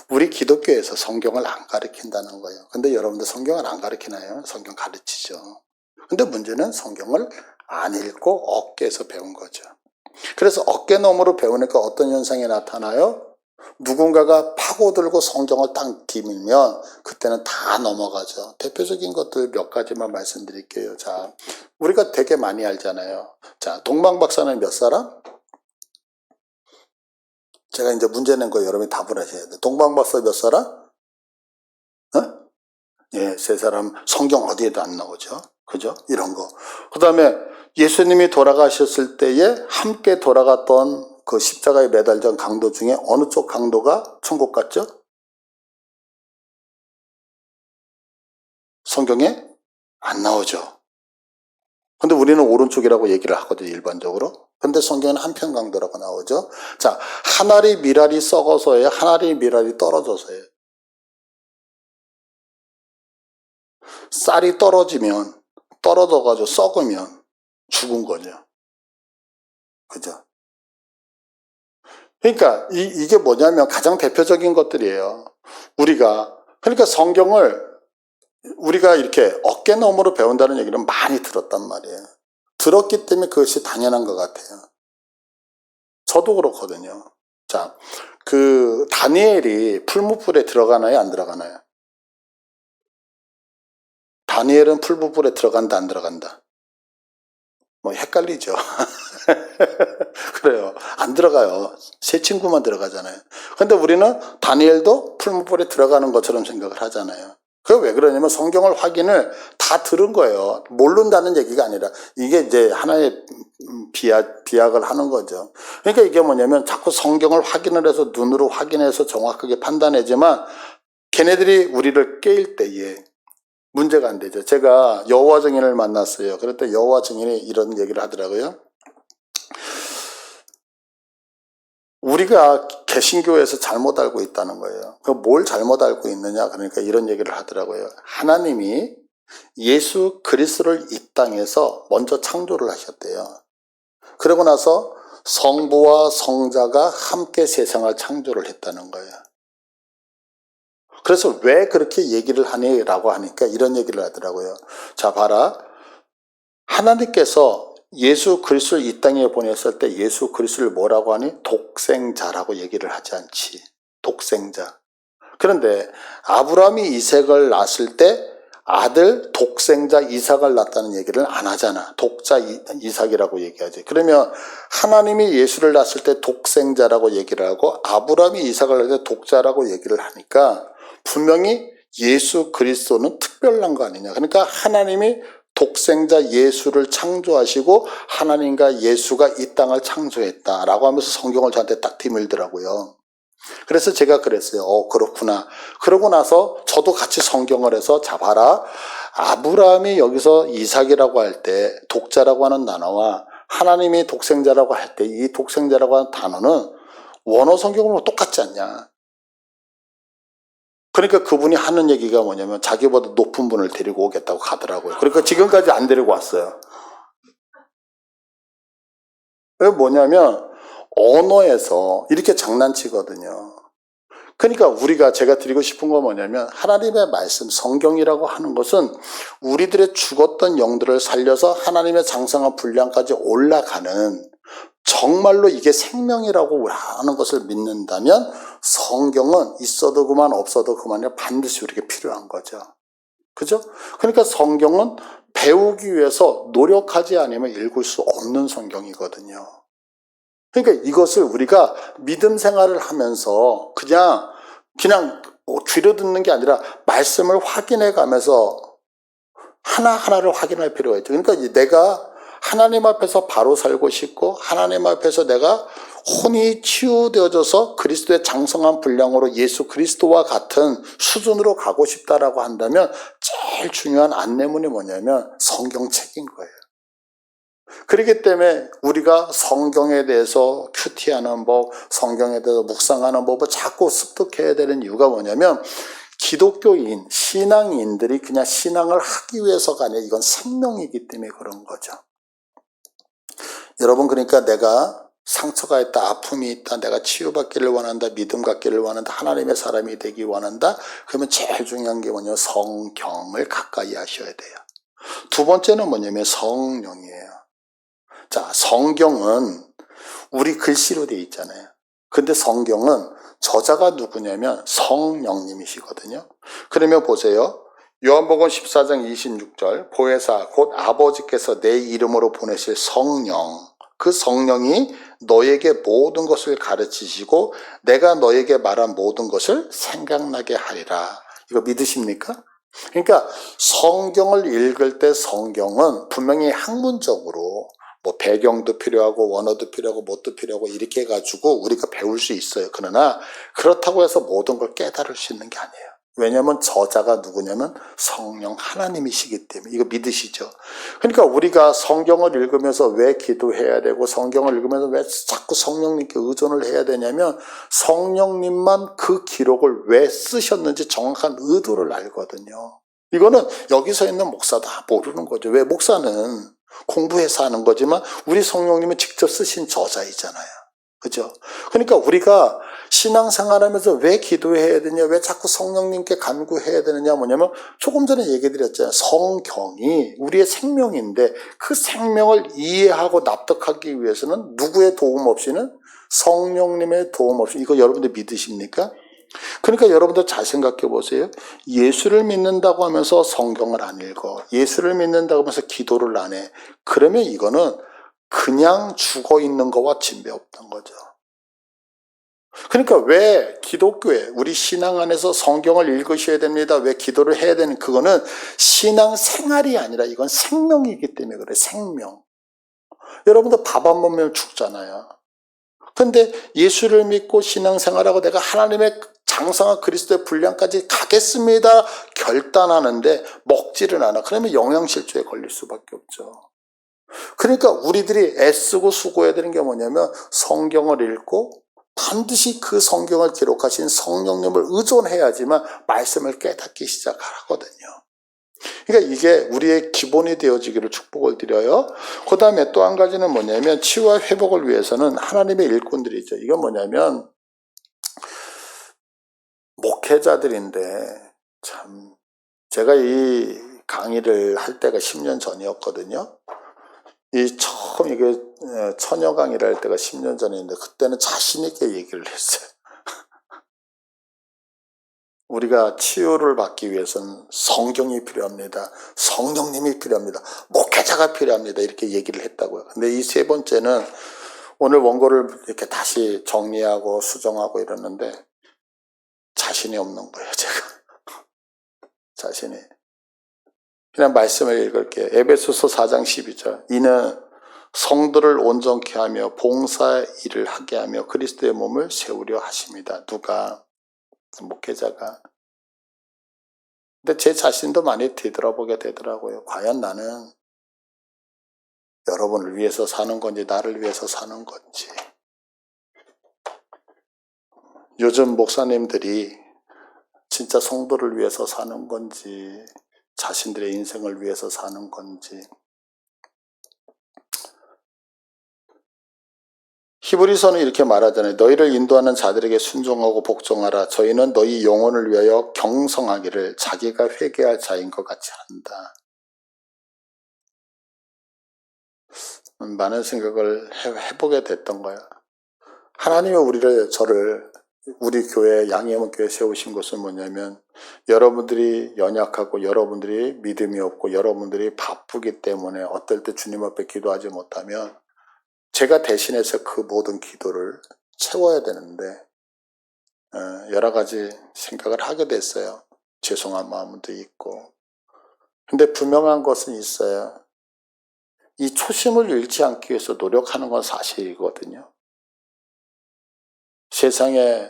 우리 기독교에서 성경을 안 가르친다는 거예요. 근데 여러분들 성경을 안 가르치나요? 성경 가르치죠. 근데 문제는 성경을 안 읽고 어깨에서 배운 거죠. 그래서 어깨너머로 배우니까 어떤 현상이 나타나요? 누군가가 파고들고 성경을 딱 디밀면 그때는 다 넘어가죠. 대표적인 것들 몇 가지만 말씀드릴게요. 자, 우리가 되게 많이 알잖아요. 자, 동방박사는 몇 사람? 제가 이제 문제 낸 거 여러분이 답을 하셔야 돼요. 동방박사 몇 사람? 어? 예, 세 사람. 성경 어디에도 안 나오죠. 그죠? 이런 거. 그 다음에 예수님이 돌아가셨을 때에 함께 돌아갔던 그 십자가에 매달린 강도 중에 어느 쪽 강도가 천국 갔죠? 성경에 안 나오죠. 근데 우리는 오른쪽이라고 얘기를 하거든요, 일반적으로. 근데 성경에는 한편 강도라고 나오죠. 자, 한 알이 밀알이 썩어서예요? 한 알이 밀알이 떨어져서예요? 쌀이 떨어져가지고 썩으면 죽은 거죠. 그죠? 그러니까 이게 뭐냐면 가장 대표적인 것들이에요. 그러니까 성경을 우리가 이렇게 어깨너머로 배운다는 얘기는 많이 들었단 말이에요. 들었기 때문에 그것이 당연한 것 같아요. 저도 그렇거든요. 자, 그 다니엘이 풀무불에 들어가나요, 안 들어가나요? 다니엘은 풀무불에 들어간다, 안 들어간다? 뭐 헷갈리죠. 그래요. 안 들어가요. 세 친구만 들어가잖아요. 근데 우리는 다니엘도 풀무불에 들어가는 것처럼 생각을 하잖아요. 그게 왜 그러냐면 성경을 확인을 다 들은 거예요. 모른다는 얘기가 아니라 이게 이제 하나의 비약을 하는 거죠. 그러니까 이게 뭐냐면 자꾸 성경을 확인을 해서 눈으로 확인해서 정확하게 판단하지만 걔네들이 우리를 깨일 때에 문제가 안 되죠. 제가 여호와 증인을 만났어요. 그랬더니 여호와 증인이 이런 얘기를 하더라고요. 우리가 개신교에서 잘못 알고 있다는 거예요. 뭘 잘못 알고 있느냐? 그러니까 이런 얘기를 하더라고요. 하나님이 예수 그리스도를 이 땅에서 먼저 창조를 하셨대요. 그러고 나서 성부와 성자가 함께 세상을 창조를 했다는 거예요. 그래서 왜 그렇게 얘기를 하니라고 하니까 이런 얘기를 하더라고요. 자, 봐라. 하나님께서 예수 그리스도를 이 땅에 보냈을 때 예수 그리스도를 뭐라고 하니? 독생자라고 얘기를 하지 않지. 독생자. 그런데 아브라함이 이삭을 낳았을 때 아들 독생자 이삭을 낳았다는 얘기를 안 하잖아. 독자 이삭이라고 얘기하지. 그러면 하나님이 예수를 낳았을 때 독생자라고 얘기를 하고 아브라함이 이삭을 낳을 때 독자라고 얘기를 하니까 분명히 예수 그리스도는 특별한 거 아니냐. 그러니까 하나님이 독생자 예수를 창조하시고 하나님과 예수가 이 땅을 창조했다라고 하면서 성경을 저한테 딱 디밀더라고요. 그래서 제가 그랬어요. 그렇구나. 그러고 나서 저도 같이 성경을 해서 자 봐라. 아브라함이 여기서 이삭이라고 할 때 독자라고 하는 단어와 하나님이 독생자라고 할 때 이 독생자라고 하는 단어는 원어 성경으로 똑같지 않냐. 그러니까 그분이 하는 얘기가 뭐냐면 자기보다 높은 분을 데리고 오겠다고 가더라고요. 그러니까 지금까지 안 데리고 왔어요. 왜 뭐냐면 언어에서 이렇게 장난치거든요. 그러니까 우리가 제가 드리고 싶은 건 뭐냐면 하나님의 말씀 성경이라고 하는 것은 우리들의 죽었던 영들을 살려서 하나님의 장성한 분량까지 올라가는 정말로 이게 생명이라고 하는 것을 믿는다면 성경은 있어도 그만 없어도 그만이 반드시 우리에게 필요한 거죠. 그죠? 그러니까 성경은 배우기 위해서 노력하지 않으면 읽을 수 없는 성경이거든요. 그러니까 이것을 우리가 믿음 생활을 하면서 그냥 귀로 듣는 게 아니라 말씀을 확인해 가면서 하나하나를 확인할 필요가 있죠. 그러니까 내가 하나님 앞에서 바로 살고 싶고 하나님 앞에서 내가 혼이 치유되어져서 그리스도의 장성한 분량으로 예수 그리스도와 같은 수준으로 가고 싶다라고 한다면 제일 중요한 안내문이 뭐냐면 성경책인 거예요. 그렇기 때문에 우리가 성경에 대해서 큐티하는 법, 성경에 대해서 묵상하는 법을 자꾸 습득해야 되는 이유가 뭐냐면 기독교인, 신앙인들이 그냥 신앙을 하기 위해서가 아니라 이건 생명이기 때문에 그런 거죠. 여러분 그러니까 내가 상처가 있다, 아픔이 있다, 내가 치유받기를 원한다, 믿음 갖기를 원한다, 하나님의 사람이 되기 원한다. 그러면 제일 중요한 게 뭐냐면 성경을 가까이 하셔야 돼요. 두 번째는 뭐냐면 성령이에요. 자, 성경은 우리 글씨로 되어 있잖아요. 근데 성경은 저자가 누구냐면 성령님이시거든요. 그러면 보세요. 요한복음 14장 26절 보혜사 곧 아버지께서 내 이름으로 보내실 성령, 그 성령이 너에게 모든 것을 가르치시고 내가 너에게 말한 모든 것을 생각나게 하리라. 이거 믿으십니까? 그러니까 성경을 읽을 때 성경은 분명히 학문적으로 뭐 배경도 필요하고 원어도 필요하고 뭣도 필요하고 이렇게 해가지고 우리가 배울 수 있어요. 그러나 그렇다고 해서 모든 걸 깨달을 수 있는 게 아니에요. 왜냐하면 저자가 누구냐면 성령 하나님이시기 때문에 이거 믿으시죠? 그러니까 우리가 성경을 읽으면서 왜 기도해야 되고 성경을 읽으면서 왜 자꾸 성령님께 의존을 해야 되냐면 성령님만 그 기록을 왜 쓰셨는지 정확한 의도를 알거든요. 이거는 여기서 있는 목사 다 모르는 거죠. 왜 목사는 공부해서 하는 거지만 우리 성령님은 직접 쓰신 저자이잖아요. 그죠? 그러니까 우리가 신앙생활하면서 왜 기도해야 되냐, 왜 자꾸 성령님께 간구해야 되느냐 뭐냐면 조금 전에 얘기 드렸잖아요. 성경이 우리의 생명인데 그 생명을 이해하고 납득하기 위해서는 누구의 도움 없이는 성령님의 도움 없이 이거 여러분들 믿으십니까? 그러니까 여러분들 잘 생각해 보세요. 예수를 믿는다고 하면서 성경을 안 읽어. 예수를 믿는다고 하면서 기도를 안 해. 그러면 이거는 그냥 죽어 있는 거와 진배 없던 거죠. 그러니까 왜 기독교에 우리 신앙 안에서 성경을 읽으셔야 됩니다. 왜 기도를 해야 되는 그거는 신앙 생활이 아니라 이건 생명이기 때문에 그래. 생명. 여러분들 밥 안 먹으면 죽잖아요. 근데 예수를 믿고 신앙생활하고 내가 하나님의 장성한 그리스도의 분량까지 가겠습니다 결단하는데 먹지를 않아. 그러면 영양실조에 걸릴 수밖에 없죠. 그러니까 우리들이 애쓰고 수고해야 되는 게 뭐냐면 성경을 읽고 반드시 그 성경을 기록하신 성령님을 의존해야지만 말씀을 깨닫기 시작하거든요. 그러니까 이게 우리의 기본이 되어지기를 축복을 드려요. 그 다음에 또 한 가지는 뭐냐면 치유와 회복을 위해서는 하나님의 일꾼들이죠. 이건 뭐냐면 목회자들인데 참 제가 이 강의를 할 때가 10년 전이었거든요. 이 처음 이게 처녀 강의를 할 때가 10년 전인데 그때는 자신 있게 얘기를 했어요. 우리가 치유를 받기 위해서는 성경이 필요합니다. 성령님이 필요합니다. 목회자가 필요합니다. 이렇게 얘기를 했다고요. 근데 이 세 번째는 오늘 원고를 이렇게 다시 정리하고 수정하고 이러는데 자신이 없는 거예요, 제가. 자신이. 그냥 말씀을 읽을게요. 에베소서 4장 12절. 이는 성도를 온전케 하며 봉사 일을 하게 하며 그리스도의 몸을 세우려 하십니다. 누가? 목회자가. 근데 제 자신도 많이 뒤돌아보게 되더라고요. 과연 나는 여러분을 위해서 사는 건지 나를 위해서 사는 건지. 요즘 목사님들이 진짜 성도를 위해서 사는 건지 자신들의 인생을 위해서 사는 건지. 히브리서는 이렇게 말하잖아요. 너희를 인도하는 자들에게 순종하고 복종하라. 저희는 너희 영혼을 위하여 경성하기를 자기가 회개할 자인 것 같이 한다. 많은 생각을 해보게 됐던 거야. 하나님이 저를 우리 교회 양해문 교회 세우신 것은 뭐냐면 여러분들이 연약하고 여러분들이 믿음이 없고 여러분들이 바쁘기 때문에 어떨 때 주님 앞에 기도하지 못하면 제가 대신해서 그 모든 기도를 채워야 되는데 여러 가지 생각을 하게 됐어요. 죄송한 마음도 있고. 근데 분명한 것은 있어요. 이 초심을 잃지 않기 위해서 노력하는 건 사실이거든요. 세상에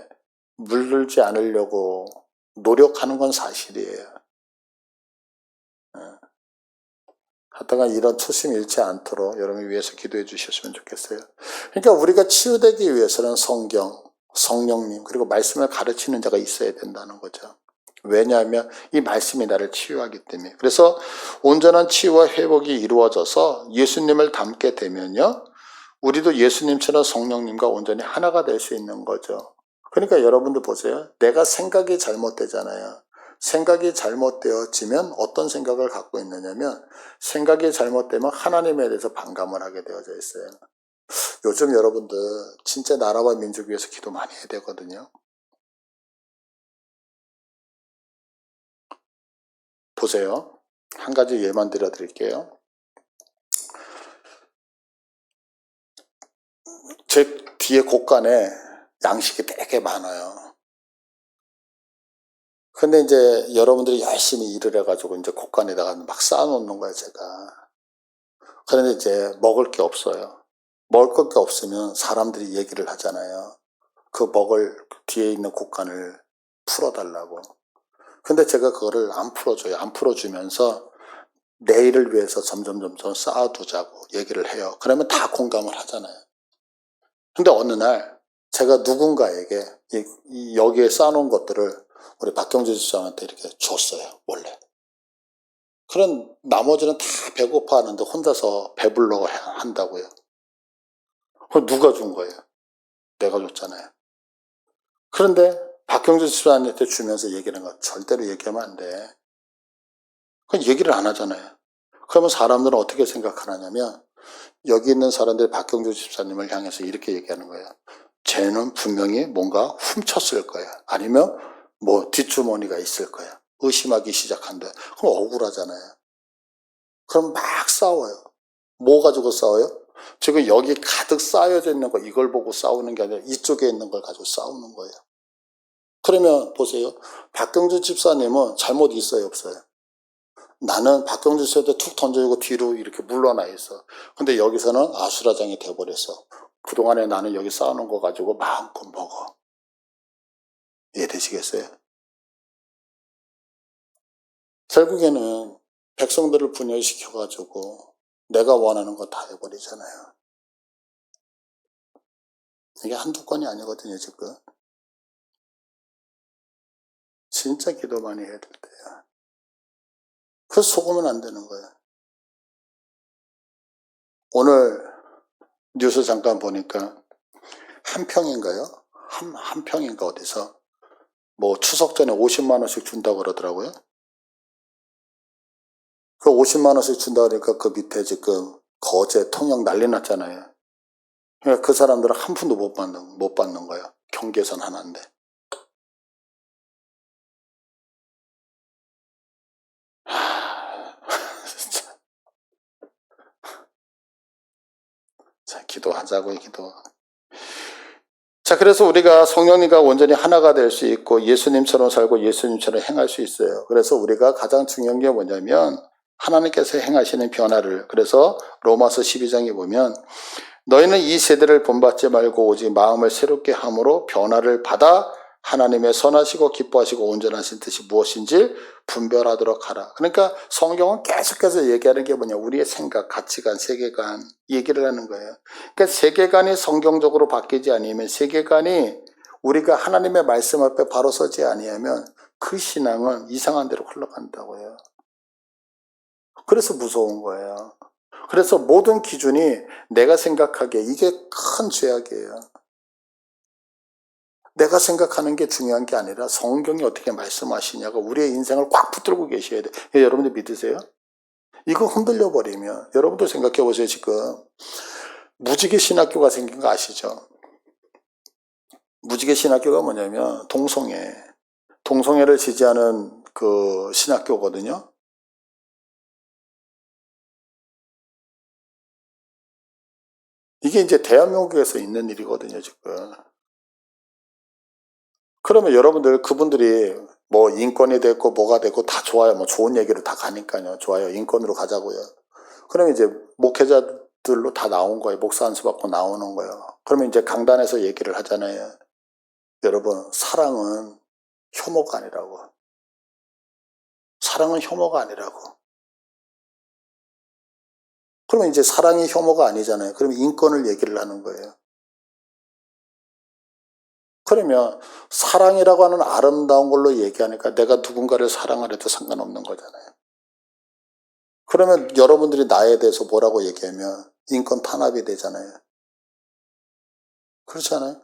물들지 않으려고 노력하는 건 사실이에요. 하다가 이런 초심 잃지 않도록 여러분이 위해서 기도해 주셨으면 좋겠어요. 그러니까 우리가 치유되기 위해서는 성경, 성령님 그리고 말씀을 가르치는 자가 있어야 된다는 거죠. 왜냐하면 이 말씀이 나를 치유하기 때문에. 그래서 온전한 치유와 회복이 이루어져서 예수님을 닮게 되면요, 우리도 예수님처럼 성령님과 온전히 하나가 될 수 있는 거죠. 그러니까 여러분들 보세요. 내가 생각이 잘못되잖아요. 생각이 잘못되어지면 어떤 생각을 갖고 있느냐면 생각이 잘못되면 하나님에 대해서 반감을 하게 되어져 있어요. 요즘 여러분들 진짜 나라와 민족 위해서 기도 많이 해야 되거든요. 보세요. 한 가지 예만 들어드릴게요. 제 뒤에 곳간에 양식이 되게 많아요. 근데 이제 여러분들이 열심히 일을 해가지고 이제 곳간에다가 막 쌓아놓는 거예요, 제가. 그런데 이제 먹을 게 없어요. 먹을 게 없으면 사람들이 얘기를 하잖아요. 그 먹을 뒤에 있는 곳간을 풀어달라고. 근데 제가 그거를 안 풀어줘요. 안 풀어주면서 내일을 위해서 점점 쌓아두자고 얘기를 해요. 그러면 다 공감을 하잖아요. 근데 어느 날 제가 누군가에게 여기에 쌓아놓은 것들을 우리 박경주 집사님한테 이렇게 줬어요, 원래. 그런 나머지는 다 배고파하는데 혼자서 배불러 한다고요. 그럼 누가 준 거예요? 내가 줬잖아요. 그런데 박경주 집사님한테 주면서 얘기하는 거 절대로 얘기하면 안 돼. 그건 얘기를 안 하잖아요. 그러면 사람들은 어떻게 생각하냐면 여기 있는 사람들이 박경주 집사님을 향해서 이렇게 얘기하는 거예요. 쟤는 분명히 뭔가 훔쳤을 거야. 아니면 뭐 뒷주머니가 있을 거야. 의심하기 시작한다. 그럼 억울하잖아요. 그럼 막 싸워요. 뭐 가지고 싸워요? 지금 여기 가득 쌓여져 있는 거 이걸 보고 싸우는 게 아니라 이쪽에 있는 걸 가지고 싸우는 거예요. 그러면 보세요. 박경주 집사님은 잘못 있어요, 없어요? 나는 박경주 씨한테 툭 던져주고 뒤로 이렇게 물러나 있어. 근데 여기서는 아수라장이 돼버렸어. 그동안에 나는 여기 쌓아놓은 거 가지고 마음껏 먹어. 이해되시겠어요? 결국에는 백성들을 분열시켜가지고 내가 원하는 거 다 해버리잖아요. 이게 한두 건이 아니거든요, 지금. 진짜 기도 많이 해야 될 때야. 그래서 속으면 안 되는 거예요. 오늘 뉴스 잠깐 보니까 한 평인가요? 한 평인가 어디서 뭐 추석 전에 50만 원씩 준다고 그러더라고요. 그 50만 원씩 준다 그러니까 그 밑에 지금 거제 통영 난리 났잖아요. 그러니까 그 사람들은 한 푼도 못 받는 거예요. 경계선 하나인데. 자, 기도하자고요, 기도. 자, 그래서 우리가 성령님과 온전히 하나가 될 수 있고 예수님처럼 살고 예수님처럼 행할 수 있어요. 그래서 우리가 가장 중요한 게 뭐냐면 하나님께서 행하시는 변화를, 그래서 로마서 12장에 보면 너희는 이 세대를 본받지 말고 오직 마음을 새롭게 함으로 변화를 받아 하나님의 선하시고 기뻐하시고 온전하신 뜻이 무엇인지 분별하도록 하라. 그러니까 성경은 계속해서 얘기하는 게 뭐냐, 우리의 생각, 가치관, 세계관 얘기를 하는 거예요. 그러니까 세계관이 성경적으로 바뀌지 아니면, 세계관이 우리가 하나님의 말씀 앞에 바로 서지 아니하면 그 신앙은 이상한 데로 흘러간다고요. 그래서 무서운 거예요. 그래서 모든 기준이 내가 생각하기에 이게 큰 죄악이에요. 내가 생각하는 게 중요한 게 아니라 성경이 어떻게 말씀하시냐가 우리의 인생을 꽉 붙들고 계셔야 돼. 여러분들 믿으세요? 이거 흔들려 버리면, 여러분들 생각해 보세요. 지금 무지개 신학교가 생긴 거 아시죠? 무지개 신학교가 뭐냐면 동성애를 지지하는 그 신학교거든요. 이게 이제 대한민국에서 있는 일이거든요, 지금. 그러면 여러분들, 그분들이 뭐 인권이 됐고 뭐가 됐고 다 좋아요. 뭐 좋은 얘기로 다 가니까요. 좋아요. 인권으로 가자고요. 그러면 이제 목회자들로 다 나온 거예요. 목사 안수 받고 나오는 거예요. 그러면 이제 강단에서 얘기를 하잖아요. 여러분, 사랑은 혐오가 아니라고. 사랑은 혐오가 아니라고. 그러면 이제 사랑이 혐오가 아니잖아요. 그러면 인권을 얘기를 하는 거예요. 그러면 사랑이라고 하는 아름다운 걸로 얘기하니까 내가 누군가를 사랑을 해도 상관없는 거잖아요. 그러면 여러분들이 나에 대해서 뭐라고 얘기하면 인권 탄압이 되잖아요. 그렇잖아요.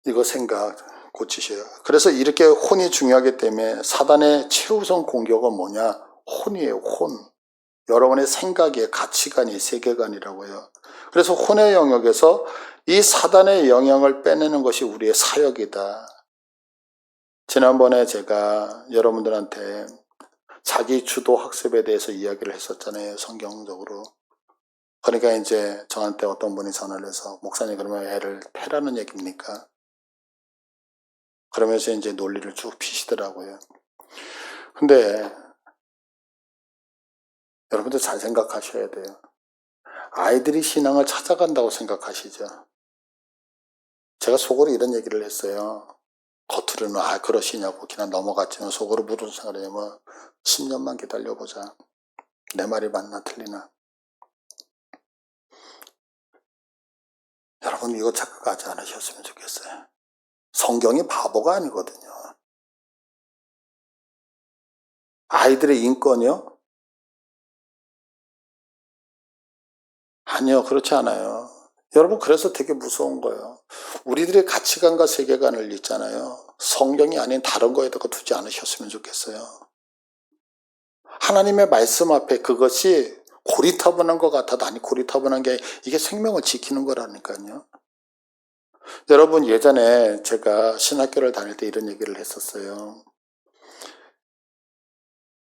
이거 생각 고치셔요. 그래서 이렇게 혼이 중요하기 때문에 사단의 최우선 공격은 뭐냐? 혼이에요, 혼. 여러분의 생각의 가치관이 세계관이라고요. 그래서 혼의 영역에서 이 사단의 영향을 빼내는 것이 우리의 사역이다. 지난번에 제가 여러분들한테 자기 주도 학습에 대해서 이야기를 했었잖아요, 성경적으로. 그러니까 이제 저한테 어떤 분이 전화를 해서, 목사님 그러면 애를 패라는 얘기입니까? 그러면서 이제 논리를 쭉 피시더라고요. 근데 여러분들 잘 생각하셔야 돼요. 아이들이 신앙을 찾아간다고 생각하시죠? 제가 속으로 이런 얘기를 했어요. 겉으로는 그러시냐고 그냥 넘어갔지만 속으로 무슨 생각을 하냐면 10년만 기다려보자. 내 말이 맞나 틀리나. 여러분, 이거 착각하지 않으셨으면 좋겠어요. 성경이 바보가 아니거든요. 아이들의 인권이요? 아니요, 그렇지 않아요. 여러분, 그래서 되게 무서운 거예요. 우리들의 가치관과 세계관을 있잖아요. 성경이 아닌 다른 거에다가 두지 않으셨으면 좋겠어요. 하나님의 말씀 앞에 그것이 고리타분한 것 같아도 아니, 고리타분한 게 이게 생명을 지키는 거라니까요. 여러분, 예전에 제가 신학교를 다닐 때 이런 얘기를 했었어요.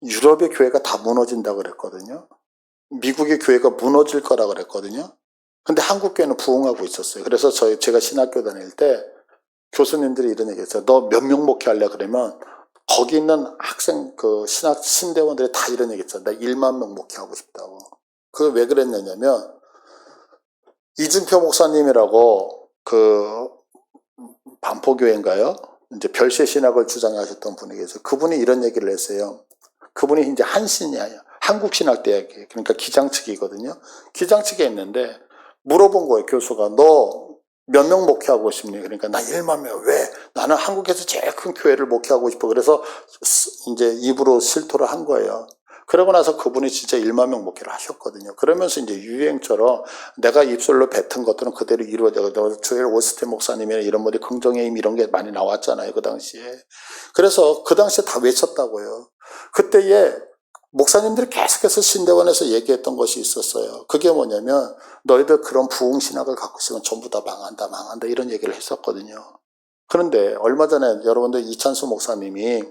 유럽의 교회가 다 무너진다고 그랬거든요. 미국의 교회가 무너질 거라 그랬거든요. 근데 한국 교회는 부흥하고 있었어요. 그래서 제가 신학교 다닐 때 교수님들이 이런 얘기 했어요. 너 몇 명 목회할래? 그러면 거기 있는 학생, 신대원들이 다 이런 얘기 했어요. 나 1만 명 목회하고 싶다고. 그게 왜 그랬냐면, 이준표 목사님이라고 반포교회인가요? 이제 별세 신학을 주장하셨던 분이 계세요. 그분이 이런 얘기를 했어요. 그분이 이제 한신이에요. 한국신학대학이에요. 그러니까 기장 측이거든요. 기장 측에 있는데 물어본 거예요. 교수가 너 몇 명 목회하고 싶니? 그러니까 나 1만 명. 왜? 나는 한국에서 제일 큰 교회를 목회하고 싶어. 그래서 이제 입으로 실토를 한 거예요. 그러고 나서 그분이 진짜 1만 명 목회를 하셨거든요. 그러면서 이제 유행처럼 내가 입술로 뱉은 것들은 그대로 이루어져요. 조엘 오스틴 목사님이나 이런 분들이 긍정의 힘 이런 게 많이 나왔잖아요, 그 당시에. 그래서 그 당시에 다 외쳤다고요. 그때에 목사님들이 계속해서 신대원에서 얘기했던 것이 있었어요. 그게 뭐냐면 너희들 그런 부흥신학을 갖고 있으면 전부 다 망한다 이런 얘기를 했었거든요. 그런데 얼마 전에 여러분들 이찬수 목사님이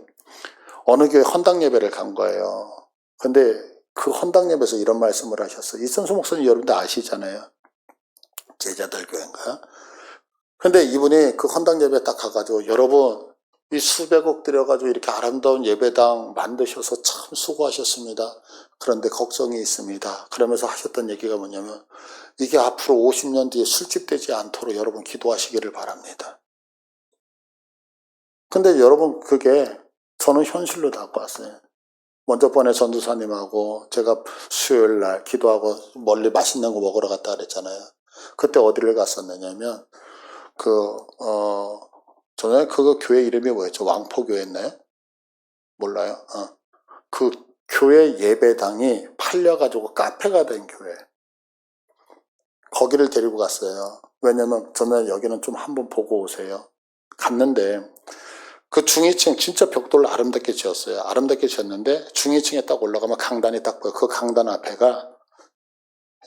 어느 교회 헌당 예배를 간 거예요. 근데 그 헌당 예배에서 이런 말씀을 하셨어요. 이찬수 목사님 여러분들 아시잖아요. 제자들 교회인가? 근데 이분이 그 헌당 예배에 딱 가가지고 여러분 이 수백억 들여가지고 이렇게 아름다운 예배당 만드셔서 참 수고하셨습니다. 그런데 걱정이 있습니다. 그러면서 하셨던 얘기가 뭐냐면 이게 앞으로 50년 뒤에 술집되지 않도록 여러분 기도하시기를 바랍니다. 근데 여러분 그게 저는 현실로 갖고 왔어요. 먼저 번에 전도사님하고 제가 수요일 날 기도하고 멀리 맛있는 거 먹으러 갔다 그랬잖아요. 그때 어디를 갔었느냐면 저는 그거 교회 이름이 뭐였죠? 왕포교회였나요? 몰라요. 그 교회 예배당이 팔려가지고 카페가 된 교회. 거기를 데리고 갔어요. 왜냐면 저는 여기는 좀 한번 보고 오세요. 갔는데 그 중위층 진짜 벽돌로 아름답게 지었어요. 아름답게 지었는데 중위층에 딱 올라가면 강단이 딱 보여. 그 강단 앞에가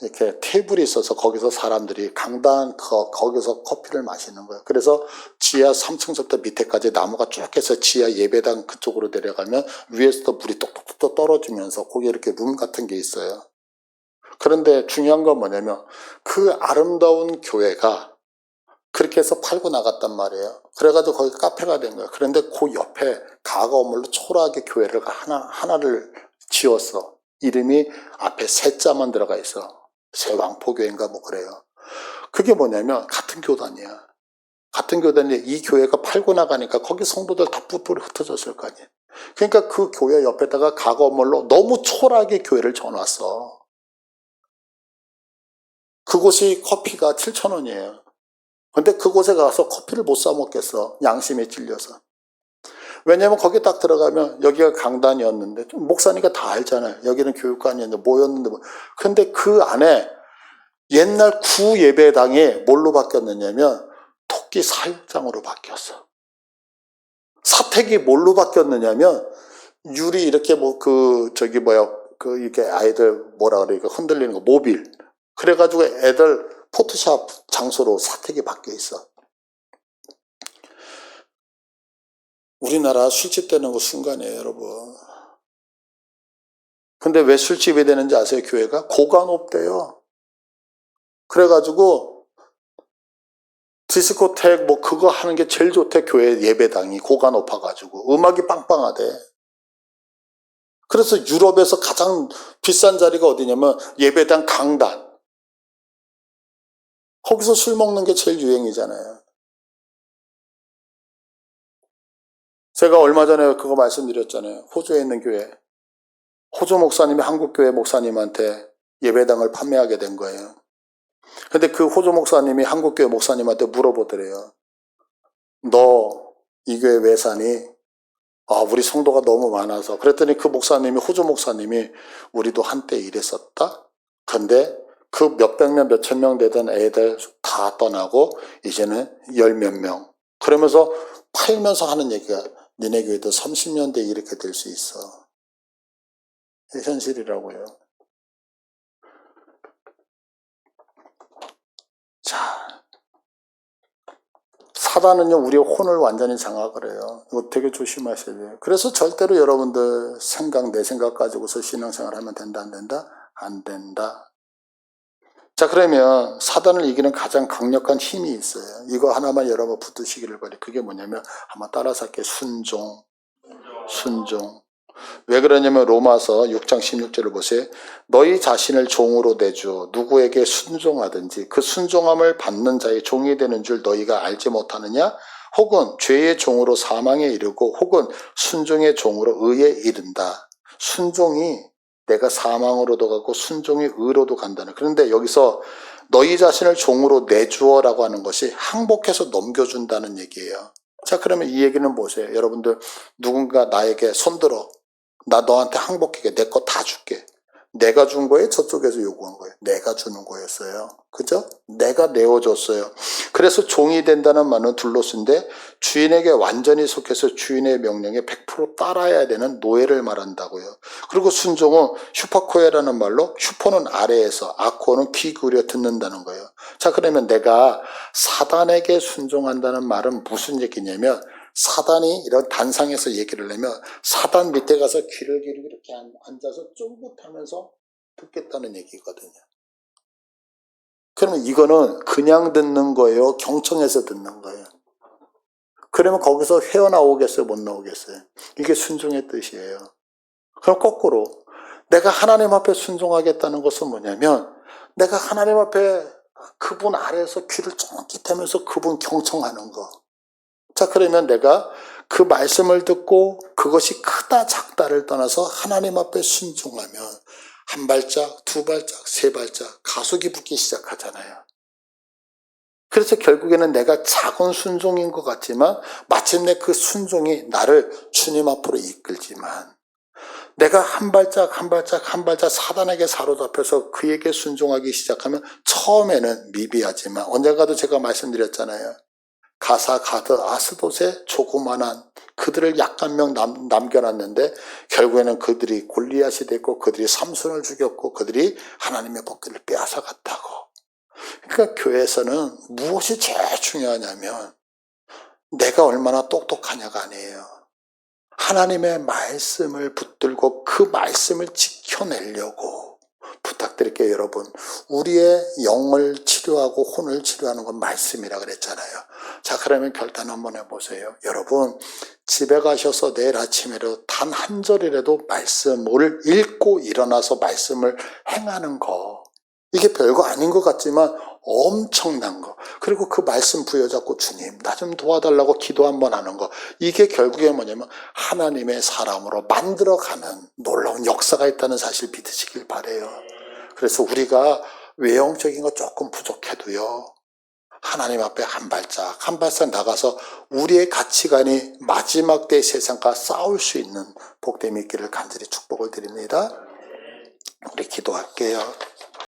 이렇게 테이블이 있어서 거기서 사람들이 강단 거기서 커피를 마시는 거예요. 그래서 지하 3층부터 밑에까지 나무가 쭉 해서 지하 예배당 그쪽으로 내려가면 위에서도 물이 똑똑똑 떨어지면서 거기 이렇게 룸 같은 게 있어요. 그런데 중요한 건 뭐냐면 그 아름다운 교회가 그렇게 해서 팔고 나갔단 말이에요. 그래가지고 거기 카페가 된 거예요. 그런데 그 옆에 가가 건물로 초라하게 교회를 하나를 지었어. 이름이 앞에 세자만 들어가 있어. 새왕포교회인가 뭐 그래요. 그게 뭐냐면 같은 교단이야. 같은 교단인데 이 교회가 팔고 나가니까 거기 성도들 다 뿔뿔이 흩어졌을 거 아니에요. 그러니까 그 교회 옆에다가 가 건물로 너무 초라하게 교회를 져놨어. 그곳이 커피가 7,000원이에요. 근데 그곳에 가서 커피를 못 사 먹겠어. 양심에 찔려서. 왜냐면 거기 딱 들어가면 여기가 강단이었는데 목사니까 다 알잖아요. 여기는 교육관이었는데 뭐였는데 뭐. 근데 그 안에 옛날 구 예배당이 뭘로 바뀌었느냐면 토끼 사육장으로 바뀌었어. 사택이 뭘로 바뀌었느냐면 유리 이렇게 이렇게 아이들 뭐라 그래, 이거 흔들리는 거 모빌. 그래가지고 애들 포토샵 장소로 사택이 바뀌어 있어. 우리나라 술집 되는 거 순간이에요, 여러분. 근데 왜 술집이 되는지 아세요, 교회가? 고가 높대요. 그래가지고 디스코텍 뭐 그거 하는 게 제일 좋대. 교회 예배당이 고가 높아가지고 음악이 빵빵하대. 그래서 유럽에서 가장 비싼 자리가 어디냐면 예배당 강단. 거기서 술 먹는 게 제일 유행이잖아요. 제가 얼마 전에 그거 말씀드렸잖아요. 호주에 있는 교회. 호주 목사님이 한국 교회 목사님한테 예배당을 판매하게 된 거예요. 근데 그 호주 목사님이 한국 교회 목사님한테 물어보더래요. 너 이 교회 왜 사니? 우리 성도가 너무 많아서. 그랬더니 그 목사님이, 호주 목사님이 우리도 한때 이랬었다. 근데 그 몇백 명, 몇천 명 되던 애들 다 떠나고 이제는 열 몇 명. 그러면서 팔면서 하는 얘기가 니네 교회도 30년 뒤에 이렇게 될 수 있어. 현실이라고요. 자, 사단은요, 우리의 혼을 완전히 장악을 해요. 이거 되게 조심하셔야 돼요. 그래서 절대로 여러분들 내 생각 가지고서 신앙생활 하면 된다, 안 된다? 안 된다. 자, 그러면 사단을 이기는 가장 강력한 힘이 있어요. 이거 하나만 여러분 붙드시기를 바래요. 그게 뭐냐면 한번 따라서 할게요. 순종. 왜 그러냐면 로마서 6장 16절을 보세요. 너희 자신을 종으로 내주어 누구에게 순종하든지 그 순종함을 받는 자의 종이 되는 줄 너희가 알지 못하느냐? 혹은 죄의 종으로 사망에 이르고 혹은 순종의 종으로 의에 이른다. 순종이 내가 사망으로도 가고 순종이 의로도 간다는. 그런데 여기서 너희 자신을 종으로 내주어라고 하는 것이 항복해서 넘겨준다는 얘기예요. 자, 그러면 이 얘기는 보세요. 여러분들 누군가 나에게 손들어. 나 너한테 항복하게 내 거 다 줄게. 내가 준 거예요? 저쪽에서 요구한 거예요? 내가 주는 거였어요. 그죠? 내가 내어줬어요. 그래서 종이 된다는 말은 둘로스인데 주인에게 완전히 속해서 주인의 명령에 100% 따라야 되는 노예를 말한다고요. 그리고 순종은 슈퍼코에라는 말로 슈퍼는 아래에서 아코는 귀 기울여 듣는다는 거예요. 자, 그러면 내가 사단에게 순종한다는 말은 무슨 얘기냐면 사단이 이런 단상에서 얘기를 하면 사단 밑에 가서 귀를 기울이고 이렇게 앉아서 쫑긋하면서 듣겠다는 얘기거든요. 그러면 이거는 그냥 듣는 거예요? 경청해서 듣는 거예요? 그러면 거기서 헤어나오겠어요? 못 나오겠어요? 이게 순종의 뜻이에요. 그럼 거꾸로 내가 하나님 앞에 순종하겠다는 것은 뭐냐면 내가 하나님 앞에 그분 아래에서 귀를 쫑깃하면서 그분 경청하는 거. 자, 그러면 내가 그 말씀을 듣고 그것이 크다 작다를 떠나서 하나님 앞에 순종하면 한 발짝, 두 발짝, 세 발짝 가속이 붙기 시작하잖아요. 그래서 결국에는 내가 작은 순종인 것 같지만 마침내 그 순종이 나를 주님 앞으로 이끌지만 내가 한 발짝 한 발짝 한 발짝 사단에게 사로잡혀서 그에게 순종하기 시작하면 처음에는 미비하지만 언젠가도 제가 말씀드렸잖아요. 가사 가드 아스돗에 조그만한 그들을 약간 명 남겨놨는데 결국에는 그들이 골리앗이 됐고 그들이 삼손을 죽였고 그들이 하나님의 복귀를 빼앗아갔다고. 그러니까 교회에서는 무엇이 제일 중요하냐면 내가 얼마나 똑똑하냐가 아니에요. 하나님의 말씀을 붙들고 그 말씀을 지켜내려고 부탁드릴게요. 여러분, 우리의 영을 치료하고 혼을 치료하는 건 말씀이라 그랬잖아요. 자, 그러면 결단 한번 해보세요. 여러분, 집에 가셔서 내일 아침에도 단 한 절이라도 말씀을 읽고 일어나서 말씀을 행하는 거, 이게 별거 아닌 것 같지만 엄청난 거. 그리고 그 말씀 부여잡고 주님 나 좀 도와달라고 기도 한번 하는 거. 이게 결국에 뭐냐면 하나님의 사람으로 만들어가는 놀라운 역사가 있다는 사실 믿으시길 바라요. 그래서 우리가 외형적인 거 조금 부족해도요, 하나님 앞에 한 발짝 한 발짝 나가서 우리의 가치관이 마지막 때 세상과 싸울 수 있는 복됨이 있기를 간절히 축복을 드립니다. 우리 기도할게요.